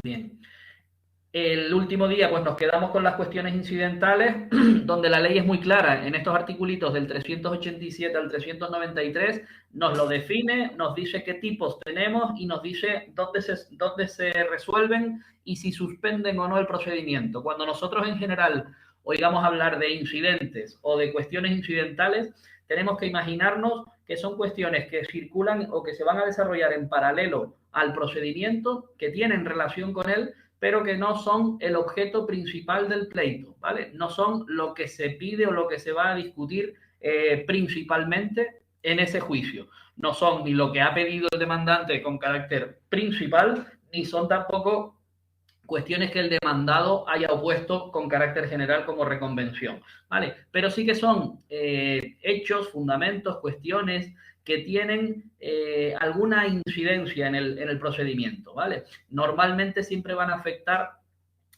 Bien. El último día, pues nos quedamos con las cuestiones incidentales, donde la ley es muy clara. En estos articulitos del 387 al 393 nos lo define, nos dice qué tipos tenemos y nos dice dónde se resuelven y si suspenden o no el procedimiento. Cuando nosotros en general oigamos hablar de incidentes o de cuestiones incidentales, tenemos que imaginarnos que son cuestiones que circulan o que se van a desarrollar en paralelo al procedimiento, que tienen relación con él, pero que no son el objeto principal del pleito, ¿vale? No son lo que se pide o lo que se va a discutir principalmente en ese juicio. No son ni lo que ha pedido el demandante con carácter principal, ni son tampoco cuestiones que el demandado haya opuesto con carácter general como reconvención, ¿vale? Pero sí que son hechos, fundamentos, cuestiones que tienen alguna incidencia en el procedimiento, ¿vale? Normalmente siempre van a afectar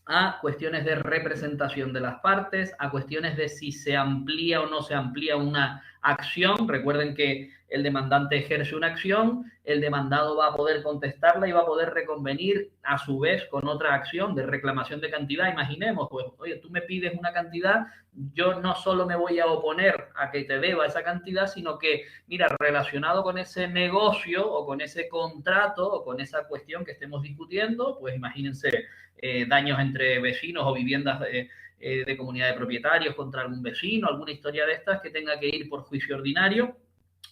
a cuestiones de representación de las partes, a cuestiones de si se amplía o no se amplía una acción. Recuerden que el demandante ejerce una acción, el demandado va a poder contestarla y va a poder reconvenir a su vez con otra acción de reclamación de cantidad. Imaginemos, pues, oye, tú me pides una cantidad, yo no solo me voy a oponer a que te deba esa cantidad, sino que, mira, relacionado con ese negocio o con ese contrato o con esa cuestión que estemos discutiendo, pues imagínense daños entre vecinos o viviendas de comunidad de propietarios contra algún vecino, alguna historia de estas que tenga que ir por juicio ordinario.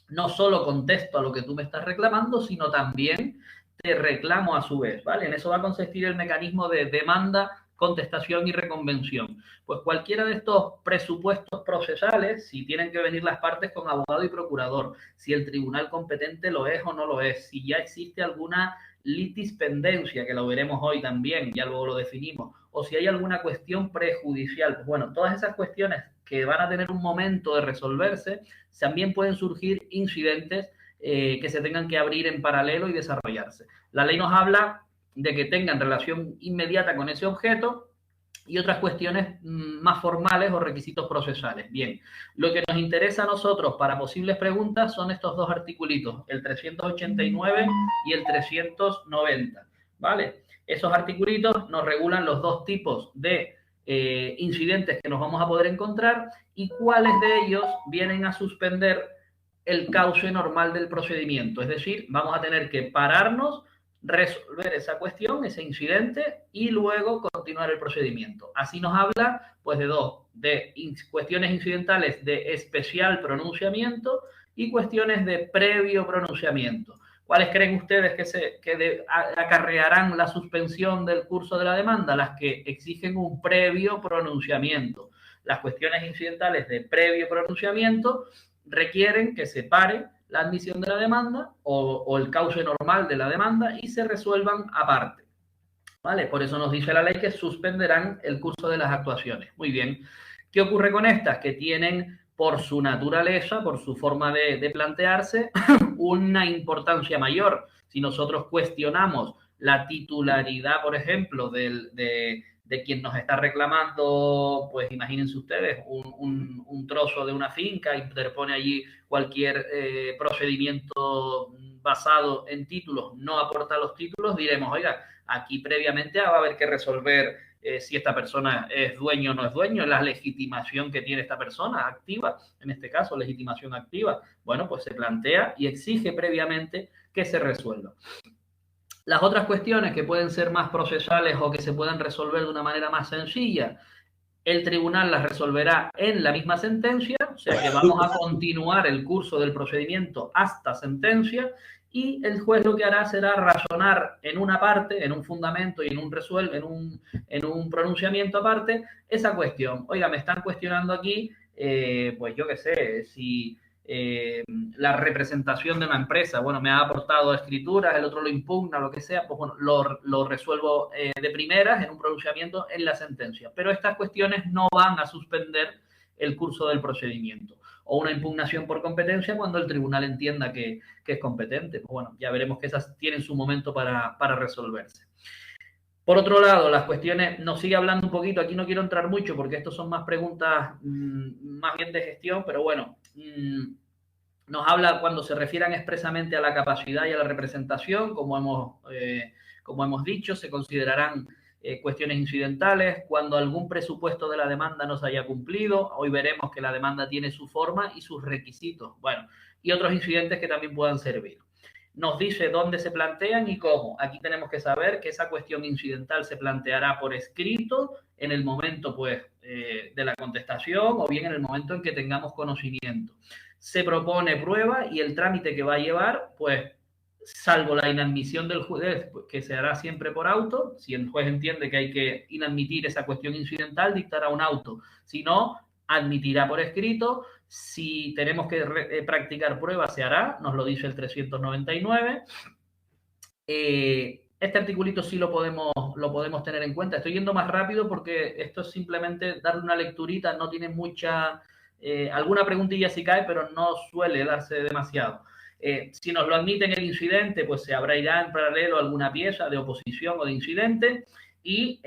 No solo contesto a lo que tú me estás reclamando, sino también te reclamo a su vez, ¿vale? En eso va a consistir el mecanismo de demanda, contestación y reconvención. Pues cualquiera de estos presupuestos procesales, si tienen que venir las partes con abogado y procurador, si el tribunal competente lo es o no lo es, si ya existe alguna litispendencia, que lo veremos hoy también, ya luego lo definimos, o si hay alguna cuestión prejudicial. Pues bueno, todas esas cuestiones que van a tener un momento de resolverse, también pueden surgir incidentes que se tengan que abrir en paralelo y desarrollarse. La ley nos habla de que tengan relación inmediata con ese objeto y otras cuestiones más formales o requisitos procesales. Bien, lo que nos interesa a nosotros para posibles preguntas son estos dos articulitos, el 389 y el 390, ¿vale? Esos articulitos nos regulan los dos tipos de incidentes que nos vamos a poder encontrar y cuáles de ellos vienen a suspender el cauce normal del procedimiento. Es decir, vamos a tener que pararnos, resolver esa cuestión, ese incidente y luego continuar el procedimiento. Así nos habla pues de cuestiones incidentales de especial pronunciamiento y cuestiones de previo pronunciamiento. ¿Cuáles creen ustedes que acarrearán la suspensión del curso de la demanda? Las que exigen un previo pronunciamiento. Las cuestiones incidentales de previo pronunciamiento requieren que se pare la admisión de la demanda o el cauce normal de la demanda y se resuelvan aparte. ¿Vale? Por eso nos dice la ley que suspenderán el curso de las actuaciones. Muy bien. ¿Qué ocurre con estas? Que tienen por su naturaleza, por su forma de plantearse, una importancia mayor. Si nosotros cuestionamos la titularidad, por ejemplo, de quien nos está reclamando, pues imagínense ustedes, un trozo de una finca, interpone allí cualquier procedimiento basado en títulos, no aporta los títulos, diremos, oiga, aquí previamente va a haber que resolver si esta persona es dueño o no es dueño, la legitimación que tiene esta persona activa, en este caso legitimación activa, bueno, pues se plantea y exige previamente que se resuelva. Las otras cuestiones que pueden ser más procesales o que se puedan resolver de una manera más sencilla, el tribunal las resolverá en la misma sentencia, o sea que vamos a continuar el curso del procedimiento hasta sentencia y el juez lo que hará será razonar en una parte, en un fundamento y en un pronunciamiento aparte esa cuestión. Oiga, me están cuestionando aquí, pues yo qué sé, si la representación de una empresa, bueno, me ha aportado escrituras, el otro lo impugna, lo que sea, pues bueno, lo resuelvo de primeras en un pronunciamiento en la sentencia. Pero estas cuestiones no van a suspender el curso del procedimiento. O una impugnación por competencia cuando el tribunal entienda que es competente. Pues bueno, ya veremos que esas tienen su momento para resolverse. Por otro lado, las cuestiones, nos sigue hablando un poquito, aquí no quiero entrar mucho porque estos son más preguntas más bien de gestión, pero bueno, nos habla cuando se refieran expresamente a la capacidad y a la representación, como como hemos dicho, se considerarán cuestiones incidentales cuando algún presupuesto de la demanda no se haya cumplido. Hoy veremos que la demanda tiene su forma y sus requisitos. Bueno, y otros incidentes que también puedan servir. Nos dice dónde se plantean y cómo. Aquí tenemos que saber que esa cuestión incidental se planteará por escrito en el momento pues, de la contestación o bien en el momento en que tengamos conocimiento. Se propone prueba y el trámite que va a llevar, pues, salvo la inadmisión del juez, que se hará siempre por auto, si el juez entiende que hay que inadmitir esa cuestión incidental, dictará un auto. Si no, admitirá por escrito. Si tenemos que practicar pruebas, se hará, nos lo dice el 399. Este articulito sí lo podemos tener en cuenta. Estoy yendo más rápido porque esto es simplemente darle una lecturita, no tiene mucha... alguna preguntilla sí cae, pero no suele darse demasiado. Si nos lo admiten el incidente, pues se abrirá en paralelo alguna pieza de oposición o de incidente y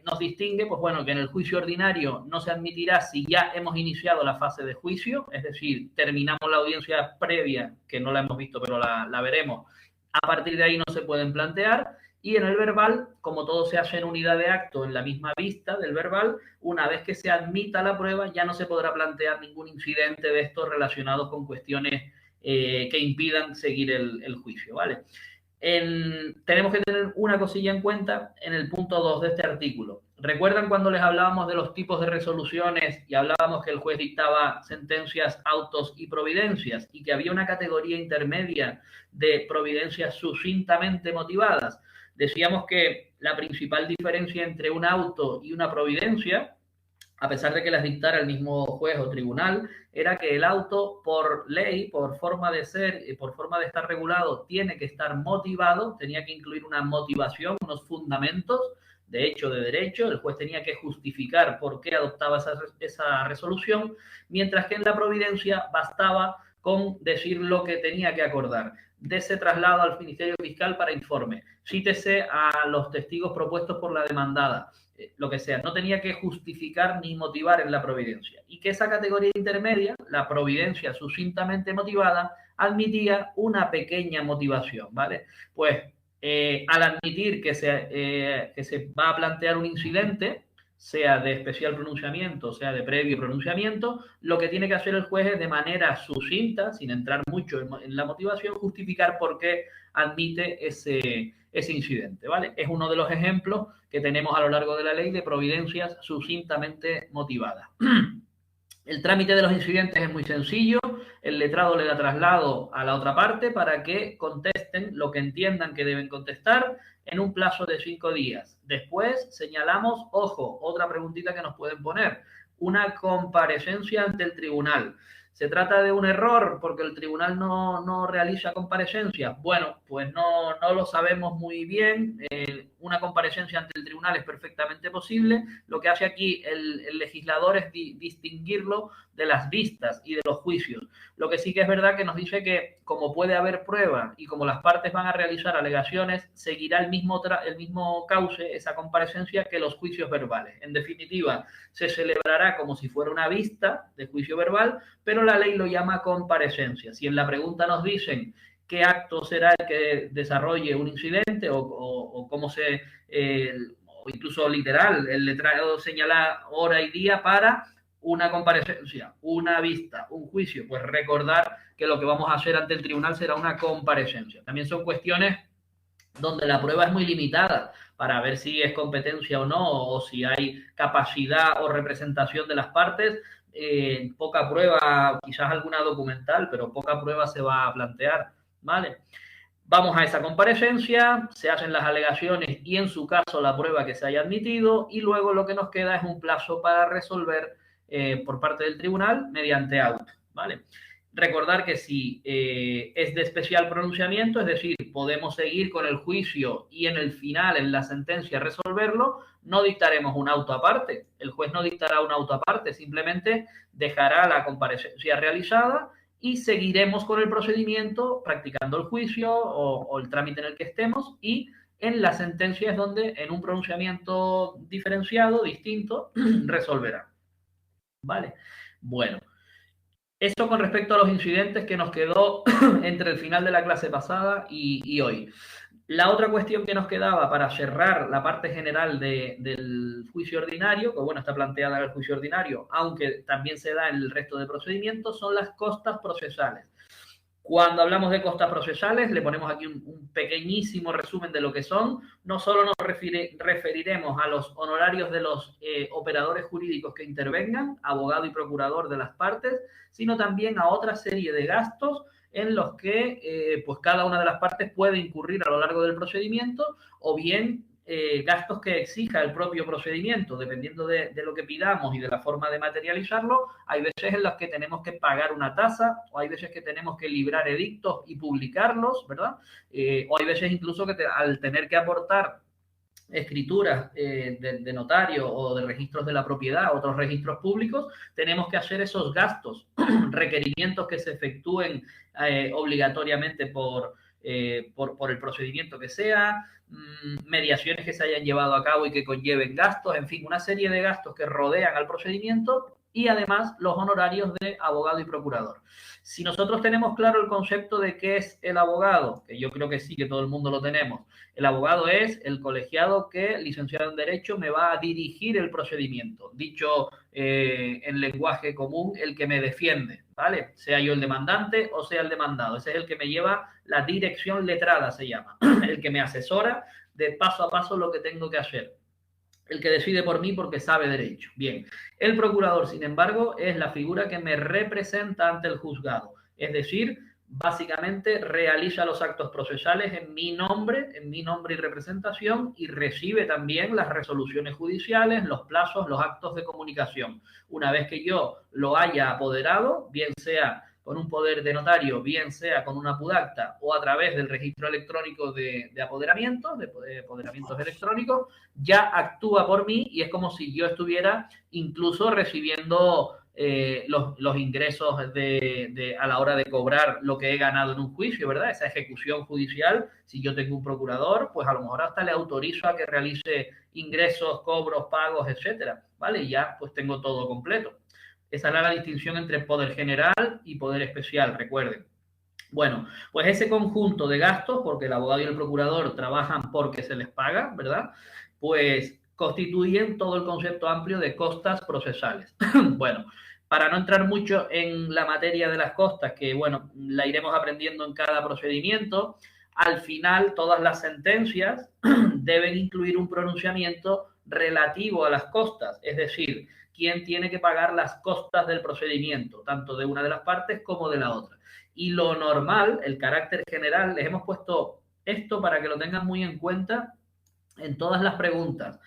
nos distingue, pues bueno, que en el juicio ordinario no se admitirá si ya hemos iniciado la fase de juicio, es decir, terminamos la audiencia previa, que no la hemos visto, pero la veremos. A partir de ahí no se pueden plantear. Y en el verbal, como todo se hace en unidad de acto, en la misma vista del verbal, una vez que se admita la prueba, ya no se podrá plantear ningún incidente de estos relacionados con cuestiones que impidan seguir el juicio, ¿vale? Tenemos que tener una cosilla en cuenta en el punto 2 de este artículo. ¿Recuerdan cuando les hablábamos de los tipos de resoluciones y hablábamos que el juez dictaba sentencias, autos y providencias y que había una categoría intermedia de providencias sucintamente motivadas? Decíamos que la principal diferencia entre un auto y una providencia, a pesar de que las dictara el mismo juez o tribunal, era que el auto, por ley, por forma de ser, por forma de estar regulado, tiene que estar motivado, tenía que incluir una motivación, unos fundamentos de hecho, de derecho, el juez tenía que justificar por qué adoptaba esa resolución, mientras que en la providencia bastaba con decir lo que tenía que acordar. Dese traslado al Ministerio Fiscal para informe, cítese a los testigos propuestos por la demandada, lo que sea, no tenía que justificar ni motivar en la providencia. Y que esa categoría intermedia, la providencia sucintamente motivada, admitía una pequeña motivación, ¿vale? Pues al admitir que se va a plantear un incidente, sea de especial pronunciamiento, sea de previo pronunciamiento, lo que tiene que hacer el juez es de manera sucinta, sin entrar mucho en la motivación, justificar por qué admite ese incidente, ¿vale? Es uno de los ejemplos que tenemos a lo largo de la ley de providencias sucintamente motivadas. El trámite de los incidentes es muy sencillo. El letrado le da traslado a la otra parte para que contesten lo que entiendan que deben contestar en un plazo de 5 días. Después señalamos, ojo, otra preguntita que nos pueden poner, una comparecencia ante el tribunal. ¿Se trata de un error porque el tribunal no realiza comparecencia? Bueno, pues no lo sabemos muy bien. Una comparecencia ante el tribunal es perfectamente posible. Lo que hace aquí el legislador es distinguirlo de las vistas y de los juicios. Lo que sí que es verdad que nos dice que como puede haber prueba y como las partes van a realizar alegaciones, seguirá el mismo cauce, esa comparecencia, que los juicios verbales. En definitiva, se celebrará como si fuera una vista de juicio verbal, pero la ley lo llama comparecencia. Si en la pregunta nos dicen qué acto será el que desarrolle un incidente o cómo se, o incluso literal, el letrado señala hora y día para una comparecencia, una vista, un juicio, pues recordar que lo que vamos a hacer ante el tribunal será una comparecencia. También son cuestiones donde la prueba es muy limitada para ver si es competencia o no, o si hay capacidad o representación de las partes. Poca prueba, quizás alguna documental, pero poca prueba se va a plantear, ¿vale? Vamos a esa comparecencia, se hacen las alegaciones y en su caso la prueba que se haya admitido y luego lo que nos queda es un plazo para resolver por parte del tribunal mediante auto, ¿vale? Recordar que si es de especial pronunciamiento, es decir, podemos seguir con el juicio y en el final, en la sentencia, resolverlo, no dictaremos un auto aparte. El juez no dictará un auto aparte, simplemente dejará la comparecencia realizada y seguiremos con el procedimiento practicando el juicio o el trámite en el que estemos y en la sentencia es donde en un pronunciamiento diferenciado, distinto, resolverá. ¿Vale? Bueno. Esto con respecto a los incidentes que nos quedó entre el final de la clase pasada y hoy. La otra cuestión que nos quedaba para cerrar la parte general del juicio ordinario, que bueno, está planteada en el juicio ordinario, aunque también se da en el resto de procedimientos, son las costas procesales. Cuando hablamos de costas procesales, le ponemos aquí un pequeñísimo resumen de lo que son. No solo nos referiremos a los honorarios de los operadores jurídicos que intervengan, abogado y procurador de las partes, sino también a otra serie de gastos en los que pues cada una de las partes puede incurrir a lo largo del procedimiento, o bien gastos que exija el propio procedimiento, dependiendo de lo que pidamos y de la forma de materializarlo. Hay veces en las que tenemos que pagar una tasa, o hay veces que tenemos que librar edictos y publicarlos, ¿verdad? O hay veces incluso que al tener que aportar escrituras de notario o de registros de la propiedad, otros registros públicos, tenemos que hacer esos gastos, requerimientos que se efectúen obligatoriamente por el procedimiento que sea, mediaciones que se hayan llevado a cabo y que conlleven gastos, en fin, una serie de gastos que rodean al procedimiento, y además los honorarios de abogado y procurador. Si nosotros tenemos claro el concepto de qué es el abogado, que yo creo que sí, que todo el mundo lo tenemos, el abogado es el colegiado que, licenciado en Derecho, me va a dirigir el procedimiento. Dicho en lenguaje común, el que me defiende, ¿vale? Sea yo el demandante o sea el demandado. Ese es el que me lleva la dirección letrada, se llama. El que me asesora de paso a paso lo que tengo que hacer. El que decide por mí porque sabe derecho. Bien, el procurador, sin embargo, es la figura que me representa ante el juzgado. Es decir, básicamente realiza los actos procesales en mi nombre y representación, y recibe también las resoluciones judiciales, los plazos, los actos de comunicación. Una vez que yo lo haya apoderado, bien sea con un poder de notario, bien sea con una pudacta o a través del registro electrónico de apoderamientos, de apoderamientos electrónicos, ya actúa por mí, y es como si yo estuviera incluso recibiendo los ingresos a la hora de cobrar lo que he ganado en un juicio, ¿verdad? Esa ejecución judicial, si yo tengo un procurador, pues a lo mejor hasta le autorizo a que realice ingresos, cobros, pagos, etcétera, ¿vale? Y ya pues tengo todo completo. Esa es la distinción entre poder general y poder especial, recuerden. Bueno, pues ese conjunto de gastos, porque el abogado y el procurador trabajan porque se les paga, ¿verdad? Pues constituyen todo el concepto amplio de costas procesales. Bueno, para no entrar mucho en la materia de las costas, que bueno, la iremos aprendiendo en cada procedimiento, al final todas las sentencias deben incluir un pronunciamiento relativo a las costas, es decir, quién tiene que pagar las costas del procedimiento, tanto de una de las partes como de la otra. Y lo normal, el carácter general, les hemos puesto esto para que lo tengan muy en cuenta en todas las preguntas.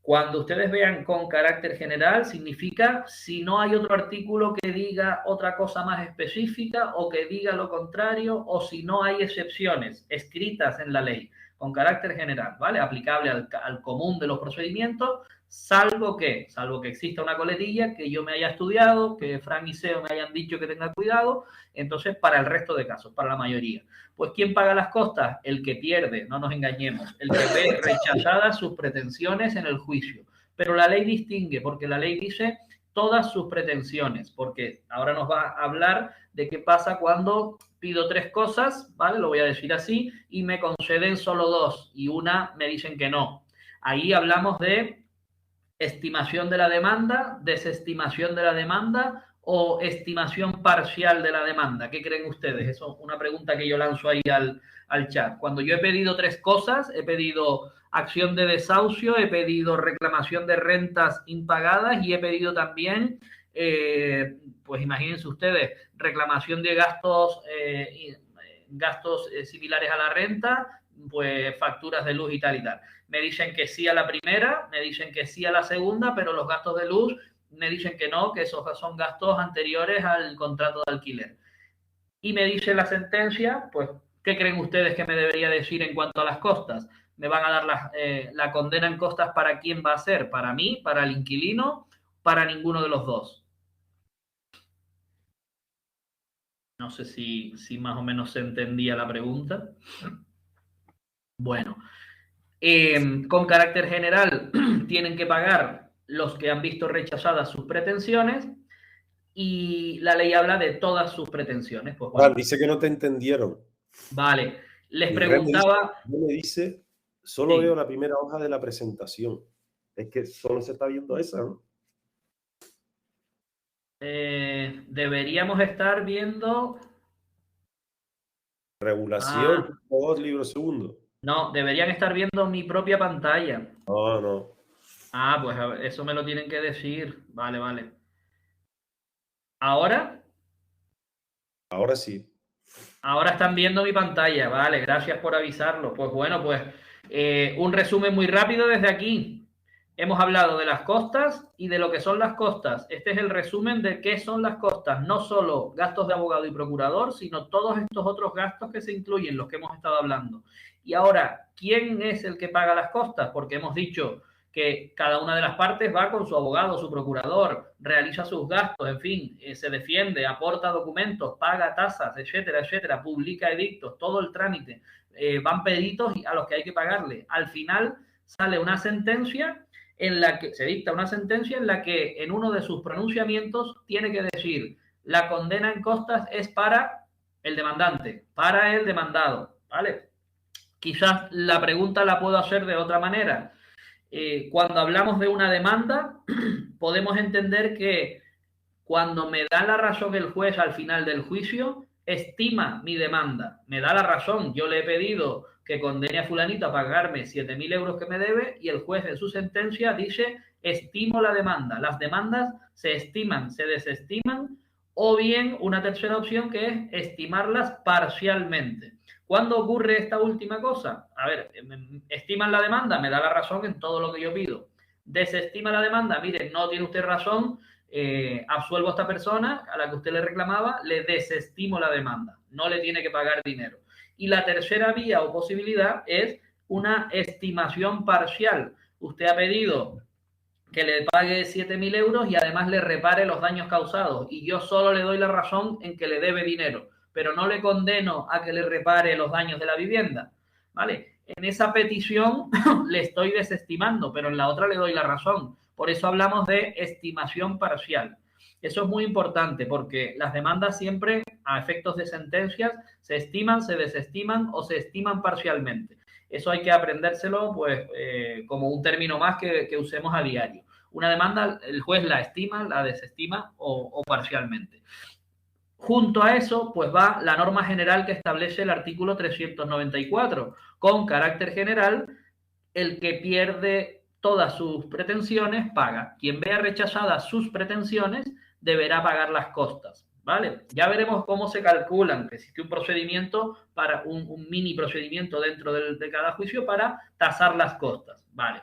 Cuando ustedes vean con carácter general, significa si no hay otro artículo que diga otra cosa más específica o que diga lo contrario, o si no hay excepciones escritas en la ley con carácter general, ¿vale? Aplicable al común de los procedimientos, salvo que exista una coletilla que yo me haya estudiado, que Fran y Seo me hayan dicho que tenga cuidado. Entonces, para el resto de casos, para la mayoría. Pues, ¿quién paga las costas? El que pierde, no nos engañemos, el que ve rechazadas sus pretensiones en el juicio. Pero la ley distingue, porque la ley dice todas sus pretensiones, porque ahora nos va a hablar de qué pasa cuando pido 3 cosas, ¿vale? Lo voy a decir así, y me conceden solo 2, y una me dicen que no. Ahí hablamos de estimación de la demanda, desestimación de la demanda o estimación parcial de la demanda. ¿Qué creen ustedes? Eso es una pregunta que yo lanzo ahí al chat. Cuando yo he pedido 3 cosas, he pedido acción de desahucio, he pedido reclamación de rentas impagadas y he pedido también, pues imagínense ustedes, reclamación de gastos similares a la renta, pues facturas de luz y tal y tal. Me dicen que sí a la primera, me dicen que sí a la segunda, pero los gastos de luz me dicen que no, que esos son gastos anteriores al contrato de alquiler. Y me dice la sentencia, pues, ¿qué creen ustedes que me debería decir en cuanto a las costas? ¿Me van a dar la condena en costas para quién va a ser? ¿Para mí, para el inquilino, para ninguno de los dos? No sé si más o menos se entendía la pregunta. Bueno, con carácter general tienen que pagar los que han visto rechazadas sus pretensiones, y la ley habla de todas sus pretensiones. Pues bueno, dice que no te entendieron. Vale, Les Y preguntaba... me dice, solo veo la primera hoja de la presentación. Es que solo se está viendo esa, ¿no? Deberíamos estar viendo... Regulación, todos libros segundos. No, deberían estar viendo mi propia pantalla. No, no. Ah, pues a ver, eso me lo tienen que decir. Vale, vale. ¿Ahora? Ahora sí. Ahora están viendo mi pantalla. Vale, gracias por avisarlo. Pues bueno, pues un resumen muy rápido desde aquí. Hemos hablado de las costas y de lo que son las costas. Este es el resumen de qué son las costas. No solo gastos de abogado y procurador, sino todos estos otros gastos que se incluyen, los que hemos estado hablando. Y ahora, ¿quién es el que paga las costas? Porque hemos dicho que cada una de las partes va con su abogado, su procurador, realiza sus gastos, en fin, se defiende, aporta documentos, paga tasas, etcétera, etcétera, publica edictos, todo el trámite. Van peritos a los que hay que pagarle. Al final sale una sentencia en la que se dicta una sentencia en la que en uno de sus pronunciamientos tiene que decir la condena en costas es para el demandante, para el demandado, ¿vale? Quizás la pregunta la puedo hacer de otra manera. Cuando hablamos de una demanda, podemos entender que cuando me da la razón el juez al final del juicio, estima mi demanda, me da la razón, yo le he pedido que condene a fulanito a pagarme 7.000 euros que me debe y el juez en su sentencia dice, estimo la demanda. Las demandas se estiman, se desestiman o bien una tercera opción que es estimarlas parcialmente. ¿Cuándo ocurre esta última cosa? A ver, estiman la demanda, me da la razón en todo lo que yo pido. Desestima la demanda, mire, no tiene usted razón, absuelvo a esta persona a la que usted le reclamaba, le desestimo la demanda, no le tiene que pagar dinero. Y la tercera vía o posibilidad es una estimación parcial. Usted ha pedido que le pague 7.000 euros y además le repare los daños causados y yo solo le doy la razón en que le debe dinero, pero no le condeno a que le repare los daños de la vivienda, ¿vale? En esa petición le estoy desestimando, pero en la otra le doy la razón. Por eso hablamos de estimación parcial. Eso es muy importante porque las demandas siempre, a efectos de sentencias, se estiman, se desestiman o se estiman parcialmente. Eso hay que aprendérselo pues como un término más que usemos a diario. Una demanda, el juez la estima, la desestima o parcialmente. Junto a eso, pues va la norma general que establece el artículo 394. Con carácter general, el que pierde todas sus pretensiones paga. Quien vea rechazadas sus pretensiones deberá pagar las costas. ¿Vale? Ya veremos cómo se calculan, que existe un procedimiento para un mini procedimiento dentro de cada juicio para tasar las costas. ¿Vale?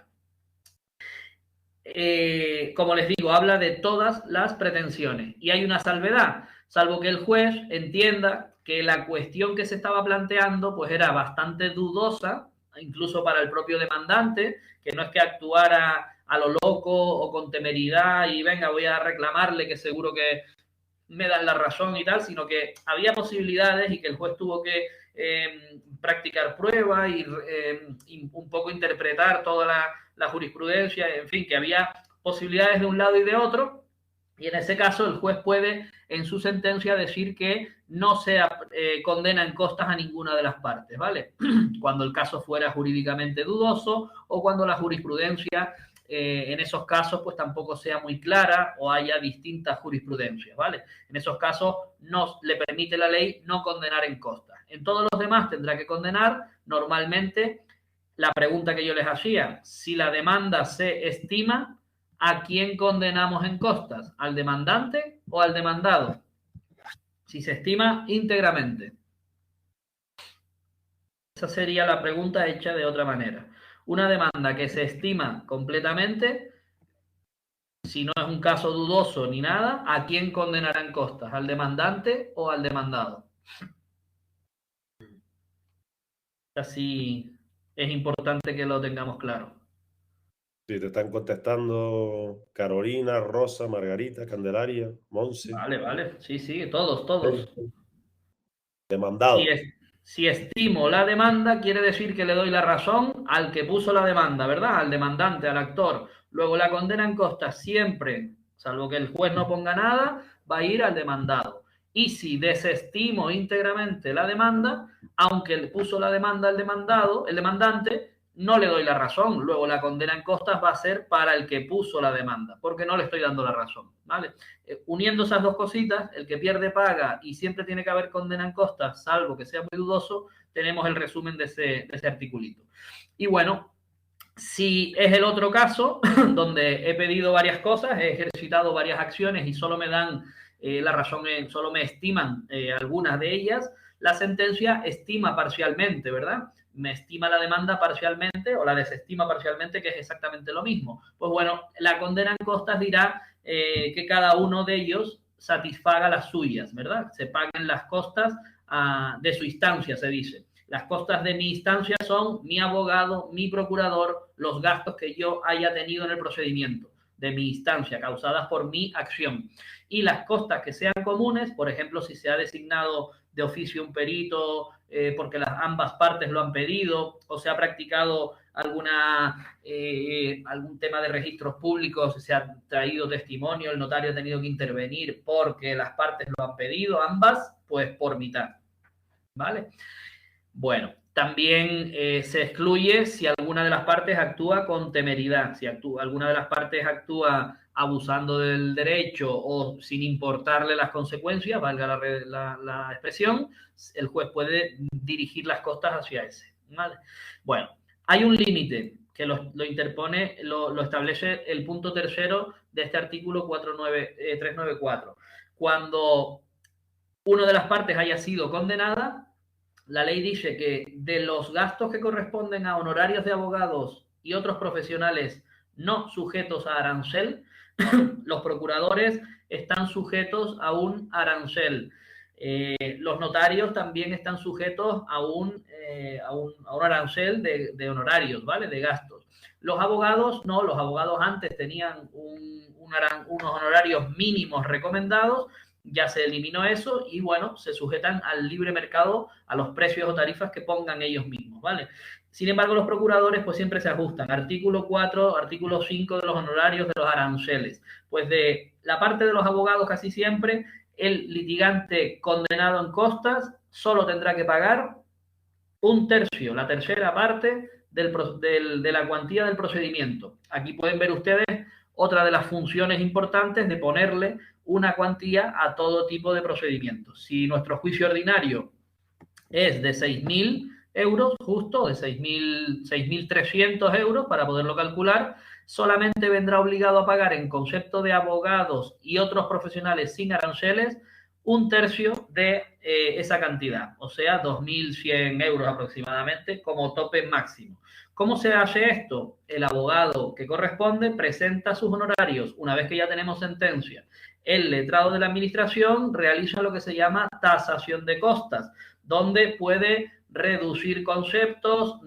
Como les digo, habla de todas las pretensiones y hay una salvedad, salvo que el juez entienda que la cuestión que se estaba planteando pues era bastante dudosa, incluso para el propio demandante, que no es que actuara a lo loco o con temeridad y venga, voy a reclamarle que seguro que me dan la razón y tal, sino que había posibilidades y que el juez tuvo que practicar pruebas y un poco interpretar toda la jurisprudencia, en fin, que había posibilidades de un lado y de otro, y en ese caso el juez puede en su sentencia decir que no se condena en costas a ninguna de las partes, ¿vale? Cuando el caso fuera jurídicamente dudoso o cuando la jurisprudencia en esos casos pues tampoco sea muy clara o haya distintas jurisprudencias, ¿vale? En esos casos no le permite la ley no condenar en costas. En todos los demás tendrá que condenar. Normalmente la pregunta que yo les hacía, si la demanda se estima, ¿a quién condenamos en costas? ¿Al demandante o al demandado? Si se estima íntegramente. Esa sería la pregunta hecha de otra manera. Una demanda que se estima completamente, si no es un caso dudoso ni nada, ¿a quién condenarán costas? ¿Al demandante o al demandado? Así es importante que lo tengamos claro. Sí, te están contestando Carolina, Rosa, Margarita, Candelaria, Monse. Vale, vale. Sí, sí, todos. Demandado. Si estimo la demanda, quiere decir que le doy la razón al que puso la demanda, ¿verdad? Al demandante, al actor. Luego la condena en costas siempre, salvo que el juez no ponga nada, va a ir al demandado. y si desestimo íntegramente la demanda, aunque le puso la demanda el demandante, no le doy la razón. Luego la condena en costas va a ser para el que puso la demanda, porque no le estoy dando la razón, ¿vale? Uniendo esas dos cositas, el que pierde paga y siempre tiene que haber condena en costas, salvo que sea muy dudoso, tenemos el resumen de ese articulito. Y bueno, si es el otro caso, donde he pedido varias cosas, he ejercitado varias acciones y solo me dan la razón, solo me estiman algunas de ellas, la sentencia estima parcialmente, ¿verdad? Me estima la demanda parcialmente o la desestima parcialmente, que es exactamente lo mismo. Pues bueno, la condena en costas dirá que cada uno de ellos satisfaga las suyas, ¿verdad? Se paguen las costas de su instancia, se dice. Las costas de mi instancia son mi abogado, mi procurador, los gastos que yo haya tenido en el procedimiento de mi instancia, causadas por mi acción. Y las costas que sean comunes, por ejemplo, si se ha designado de oficio un perito porque ambas partes lo han pedido, o se ha practicado algún tema de registros públicos, se ha traído testimonio, el notario ha tenido que intervenir porque las partes lo han pedido, ambas, pues por mitad, ¿vale? Bueno, también se excluye si alguna de las partes actúa con temeridad, si alguna de las partes actúa abusando del derecho o sin importarle las consecuencias, valga la expresión, el juez puede dirigir las costas hacia ese, ¿vale? Bueno, hay un límite que lo interpone, lo establece el punto tercero de este artículo 394. Cuando una de las partes haya sido condenada, la ley dice que de los gastos que corresponden a honorarios de abogados y otros profesionales no sujetos a arancel, los procuradores están sujetos a un arancel. Los notarios también están sujetos a un arancel de honorarios, ¿vale? De gastos. Los abogados no, los abogados antes tenían unos honorarios mínimos recomendados, ya se eliminó eso y bueno, se sujetan al libre mercado, a los precios o tarifas que pongan ellos mismos, ¿vale? Sin embargo, los procuradores pues siempre se ajustan. Artículo 4, artículo 5 de los honorarios de los aranceles. Pues de la parte de los abogados casi siempre el litigante condenado en costas solo tendrá que pagar un tercio, la tercera parte de la cuantía del procedimiento. Aquí pueden ver ustedes otra de las funciones importantes de ponerle una cuantía a todo tipo de procedimientos. Si nuestro juicio ordinario es de 6.000 euros, justo, de 6.300 euros, para poderlo calcular, solamente vendrá obligado a pagar en concepto de abogados y otros profesionales sin aranceles un tercio de esa cantidad, o sea, 2.100 euros aproximadamente como tope máximo. ¿Cómo se hace esto? El abogado que corresponde presenta sus honorarios una vez que ya tenemos sentencia. El letrado de la administración realiza lo que se llama tasación de costas, donde puede reducir conceptos,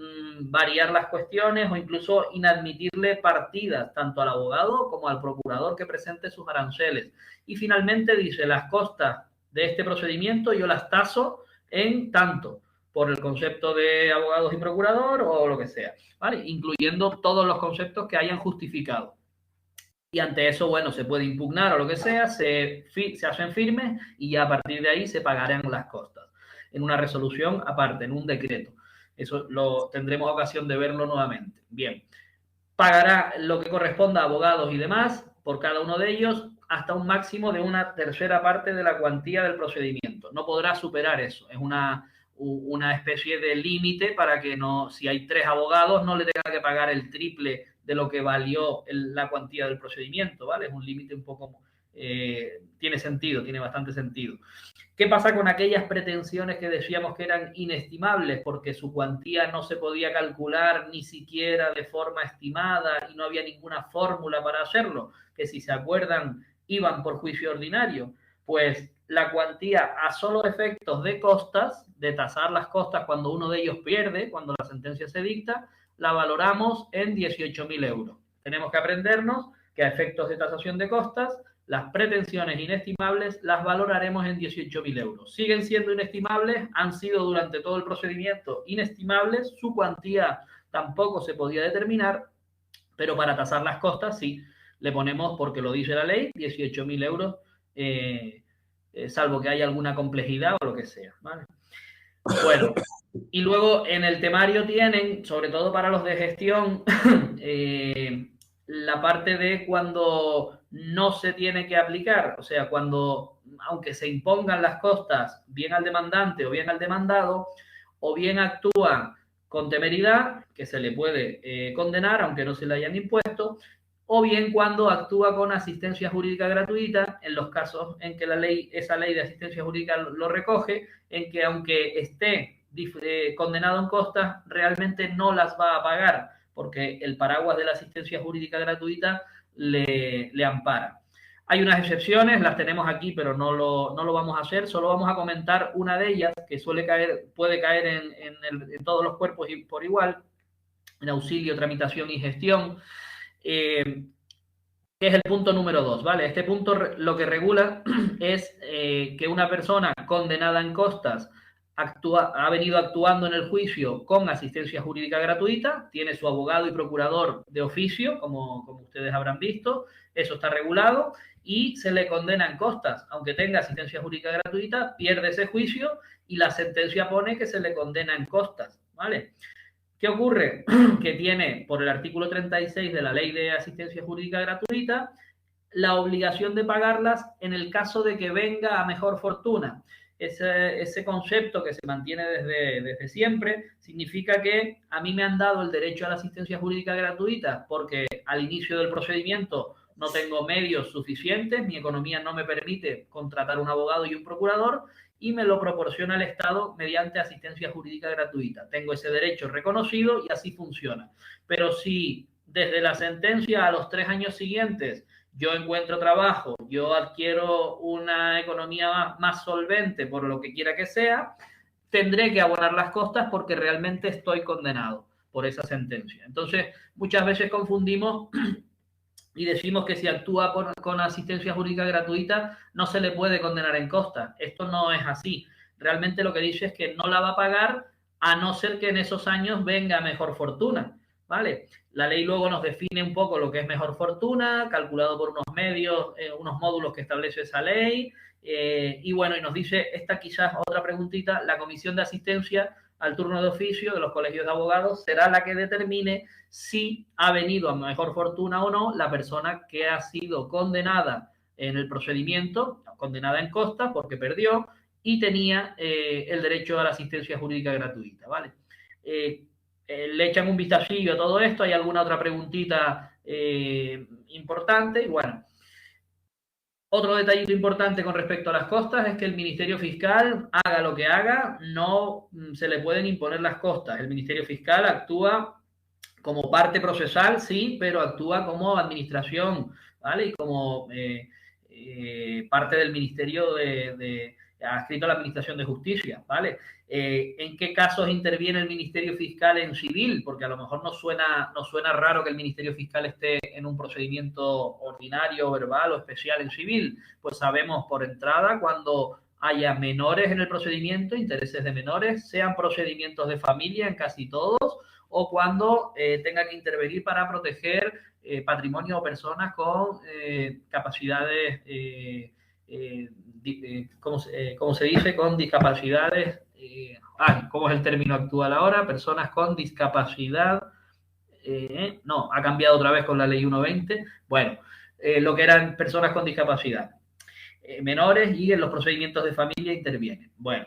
variar las cuestiones o incluso inadmitirle partidas tanto al abogado como al procurador que presente sus aranceles. Y finalmente dice, las costas de este procedimiento yo las taso en tanto, por el concepto de abogados y procurador o lo que sea, ¿vale? Incluyendo todos los conceptos que hayan justificado. Y ante eso, bueno, se puede impugnar o lo que sea, se hacen firmes y ya a partir de ahí se pagarán las costas en una resolución aparte, en un decreto. Eso lo tendremos ocasión de verlo nuevamente. Bien, pagará lo que corresponda a abogados y demás por cada uno de ellos hasta un máximo de una tercera parte de la cuantía del procedimiento. No podrá superar eso. Es una especie de límite para que no, si hay 3 abogados, no le tenga que pagar el triple de lo que valió la cuantía del procedimiento, ¿vale? Es un límite un poco... tiene sentido, tiene bastante sentido. ¿Qué pasa con aquellas pretensiones que decíamos que eran inestimables porque su cuantía no se podía calcular ni siquiera de forma estimada y no había ninguna fórmula para hacerlo? Que si se acuerdan iban por juicio ordinario. Pues la cuantía a solo efectos de costas, de tasar las costas cuando uno de ellos pierde, cuando la sentencia se dicta, la valoramos en 18.000 euros. Tenemos que aprendernos que a efectos de tasación de costas, las pretensiones inestimables las valoraremos en 18.000 euros. Siguen siendo inestimables, han sido durante todo el procedimiento inestimables, su cuantía tampoco se podía determinar, pero para tasar las costas sí, le ponemos, porque lo dice la ley, 18.000 euros salvo que haya alguna complejidad o lo que sea, ¿vale? Bueno, y luego en el temario tienen, sobre todo para los de gestión, la parte de cuando no se tiene que aplicar, o sea, cuando, aunque se impongan las costas bien al demandante o bien al demandado, o bien actúa con temeridad, que se le puede condenar, aunque no se le hayan impuesto, o bien cuando actúa con asistencia jurídica gratuita, en los casos en que la ley, esa ley de asistencia jurídica lo recoge, en que aunque esté condenado en costas, realmente no las va a pagar, porque el paraguas de la asistencia jurídica gratuita le ampara. Hay unas excepciones, las tenemos aquí, pero no lo vamos a hacer, solo vamos a comentar una de ellas que puede caer en todos los cuerpos por igual, en auxilio, tramitación y gestión, que es el punto número 2, ¿vale? Este punto lo que regula es que una persona condenada en costas ha venido actuando en el juicio con asistencia jurídica gratuita, tiene su abogado y procurador de oficio, como ustedes habrán visto, eso está regulado, y se le condena en costas, aunque tenga asistencia jurídica gratuita, pierde ese juicio y la sentencia pone que se le condena en costas, ¿vale? ¿Qué ocurre? Que tiene, por el artículo 36 de la Ley de Asistencia Jurídica Gratuita, la obligación de pagarlas en el caso de que venga a mejor fortuna. Ese concepto que se mantiene desde siempre significa que a mí me han dado el derecho a la asistencia jurídica gratuita porque al inicio del procedimiento no tengo medios suficientes, mi economía no me permite contratar un abogado y un procurador y me lo proporciona el Estado mediante asistencia jurídica gratuita. Tengo ese derecho reconocido y así funciona. Pero si desde la sentencia a los 3 años siguientes yo encuentro trabajo, yo adquiero una economía más solvente por lo que quiera que sea, tendré que abonar las costas porque realmente estoy condenado por esa sentencia. Entonces, muchas veces confundimos y decimos que si actúa con asistencia jurídica gratuita no se le puede condenar en costas. Esto no es así. Realmente lo que dice es que no la va a pagar a no ser que en esos años venga mejor fortuna, ¿vale? La ley luego nos define un poco lo que es mejor fortuna, calculado por unos medios, unos módulos que establece esa ley, y bueno, y nos dice, esta quizás otra preguntita, la comisión de asistencia al turno de oficio de los colegios de abogados será la que determine si ha venido a mejor fortuna o no la persona que ha sido condenada en el procedimiento, condenada en costa porque perdió y tenía el derecho a la asistencia jurídica gratuita, ¿vale? Le echan un vistacillo a todo esto, hay alguna otra preguntita importante y bueno. Otro detallito importante con respecto a las costas es que el Ministerio Fiscal, haga lo que haga, no se le pueden imponer las costas. El Ministerio Fiscal actúa como parte procesal, sí, pero actúa como administración, ¿vale? Y como parte del Ministerio adscrito a la Administración de Justicia, ¿vale? ¿En qué casos interviene el Ministerio Fiscal en civil? Porque a lo mejor nos suena raro que el Ministerio Fiscal esté en un procedimiento ordinario, verbal o especial en civil. Pues sabemos por entrada cuando haya menores en el procedimiento, intereses de menores, sean procedimientos de familia en casi todos, o cuando tenga que intervenir para proteger patrimonio o personas con capacidades, ¿cómo se dice? Con discapacidades, ¿cómo es el término actual ahora? Personas con discapacidad, no, ha cambiado otra vez con la ley 120, bueno, lo que eran personas con discapacidad, menores y en los procedimientos de familia intervienen. Bueno,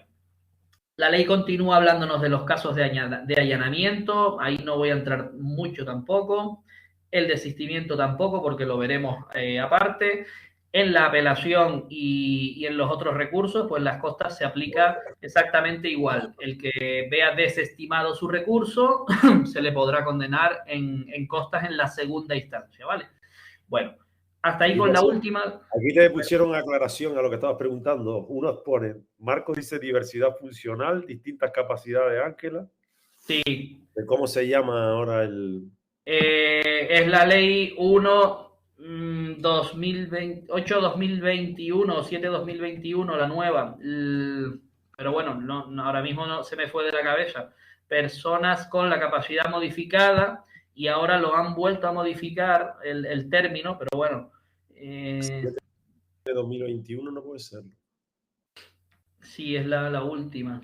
la ley continúa hablándonos de los casos de allanamiento, ahí no voy a entrar mucho tampoco, el desistimiento tampoco, porque lo veremos aparte. En la apelación y en los otros recursos, pues las costas se aplica exactamente igual. El que vea desestimado su recurso se le podrá condenar en costas en la segunda instancia, ¿vale? Bueno, hasta ahí con la última. Aquí te pusieron aclaración a lo que estabas preguntando. Unos ponen, Marcos dice diversidad funcional, distintas capacidades, Ángela. Sí. ¿Cómo se llama ahora el...? Es la ley 8-2021, 7-2021, la nueva. Pero bueno, ahora mismo no se me fue de la cabeza. Personas con la capacidad modificada y ahora lo han vuelto a modificar el término, pero bueno. De 2021 no puede ser. Sí, es la última.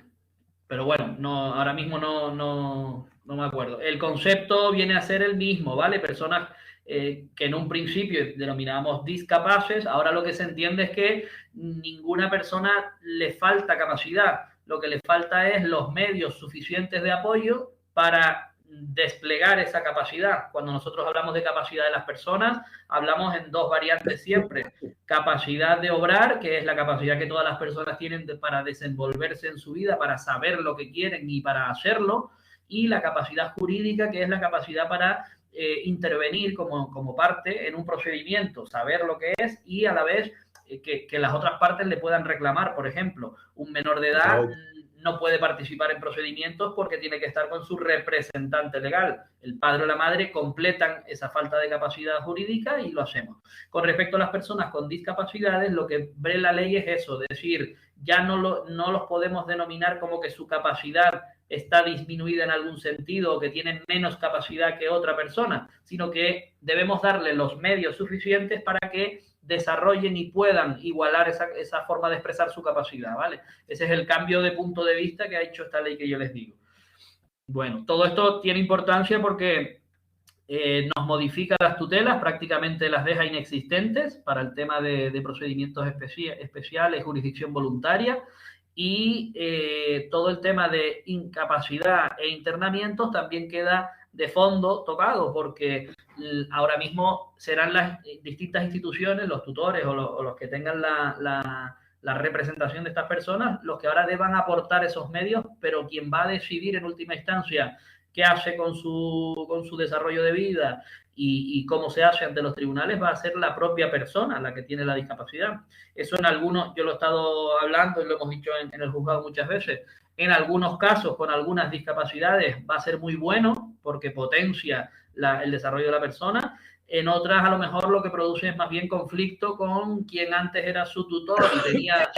Pero bueno, no, ahora mismo no me acuerdo. El concepto viene a ser el mismo, ¿vale? Personas que en un principio denominábamos discapaces, ahora lo que se entiende es que ninguna persona le falta capacidad, lo que le falta es los medios suficientes de apoyo para desplegar esa capacidad. Cuando nosotros hablamos de capacidad de las personas, hablamos en dos variantes siempre. Capacidad de obrar, que es la capacidad que todas las personas tienen para desenvolverse en su vida, para saber lo que quieren y para hacerlo, y la capacidad jurídica, que es la capacidad para intervenir como parte en un procedimiento, saber lo que es y a la vez que las otras partes le puedan reclamar. Por ejemplo, un menor de edad no puede participar en procedimientos porque tiene que estar con su representante legal. El padre o la madre completan esa falta de capacidad jurídica y lo hacemos. Con respecto a las personas con discapacidades, lo que ve la ley es eso, es decir, ya no los podemos denominar como que su capacidad está disminuida en algún sentido o que tienen menos capacidad que otra persona, sino que debemos darle los medios suficientes para que desarrollen y puedan igualar esa forma de expresar su capacidad, ¿vale? Ese es el cambio de punto de vista que ha hecho esta ley que yo les digo. Bueno, todo esto tiene importancia porque nos modifica las tutelas, prácticamente las deja inexistentes para el tema de procedimientos especiales, jurisdicción voluntaria, y todo el tema de incapacidad e internamientos también queda de fondo tocado, porque ahora mismo serán las distintas instituciones, los tutores o los que tengan la representación de estas personas, los que ahora deban aportar esos medios, pero quien va a decidir en última instancia qué hace con su desarrollo de vida y cómo se hace ante los tribunales va a ser la propia persona la que tiene la discapacidad. Eso en algunos, yo lo he estado hablando y lo hemos dicho en el juzgado muchas veces, en algunos casos con algunas discapacidades va a ser muy bueno porque potencia el desarrollo de la persona. En otras, a lo mejor, lo que produce es más bien conflicto con quien antes era su tutor y tenía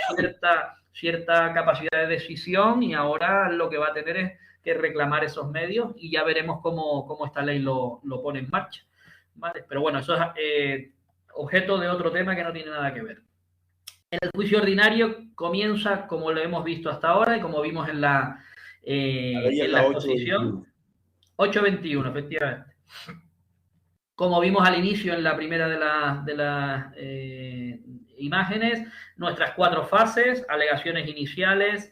cierta capacidad de decisión y ahora lo que va a tener es que reclamar esos medios y ya veremos cómo esta ley lo pone en marcha. ¿Vale? Pero bueno, eso es objeto de otro tema que no tiene nada que ver. En el juicio ordinario comienza como lo hemos visto hasta ahora y como vimos en la exposición. 8.21, efectivamente. Como vimos al inicio en la primera de las imágenes, nuestras 4 fases, alegaciones iniciales,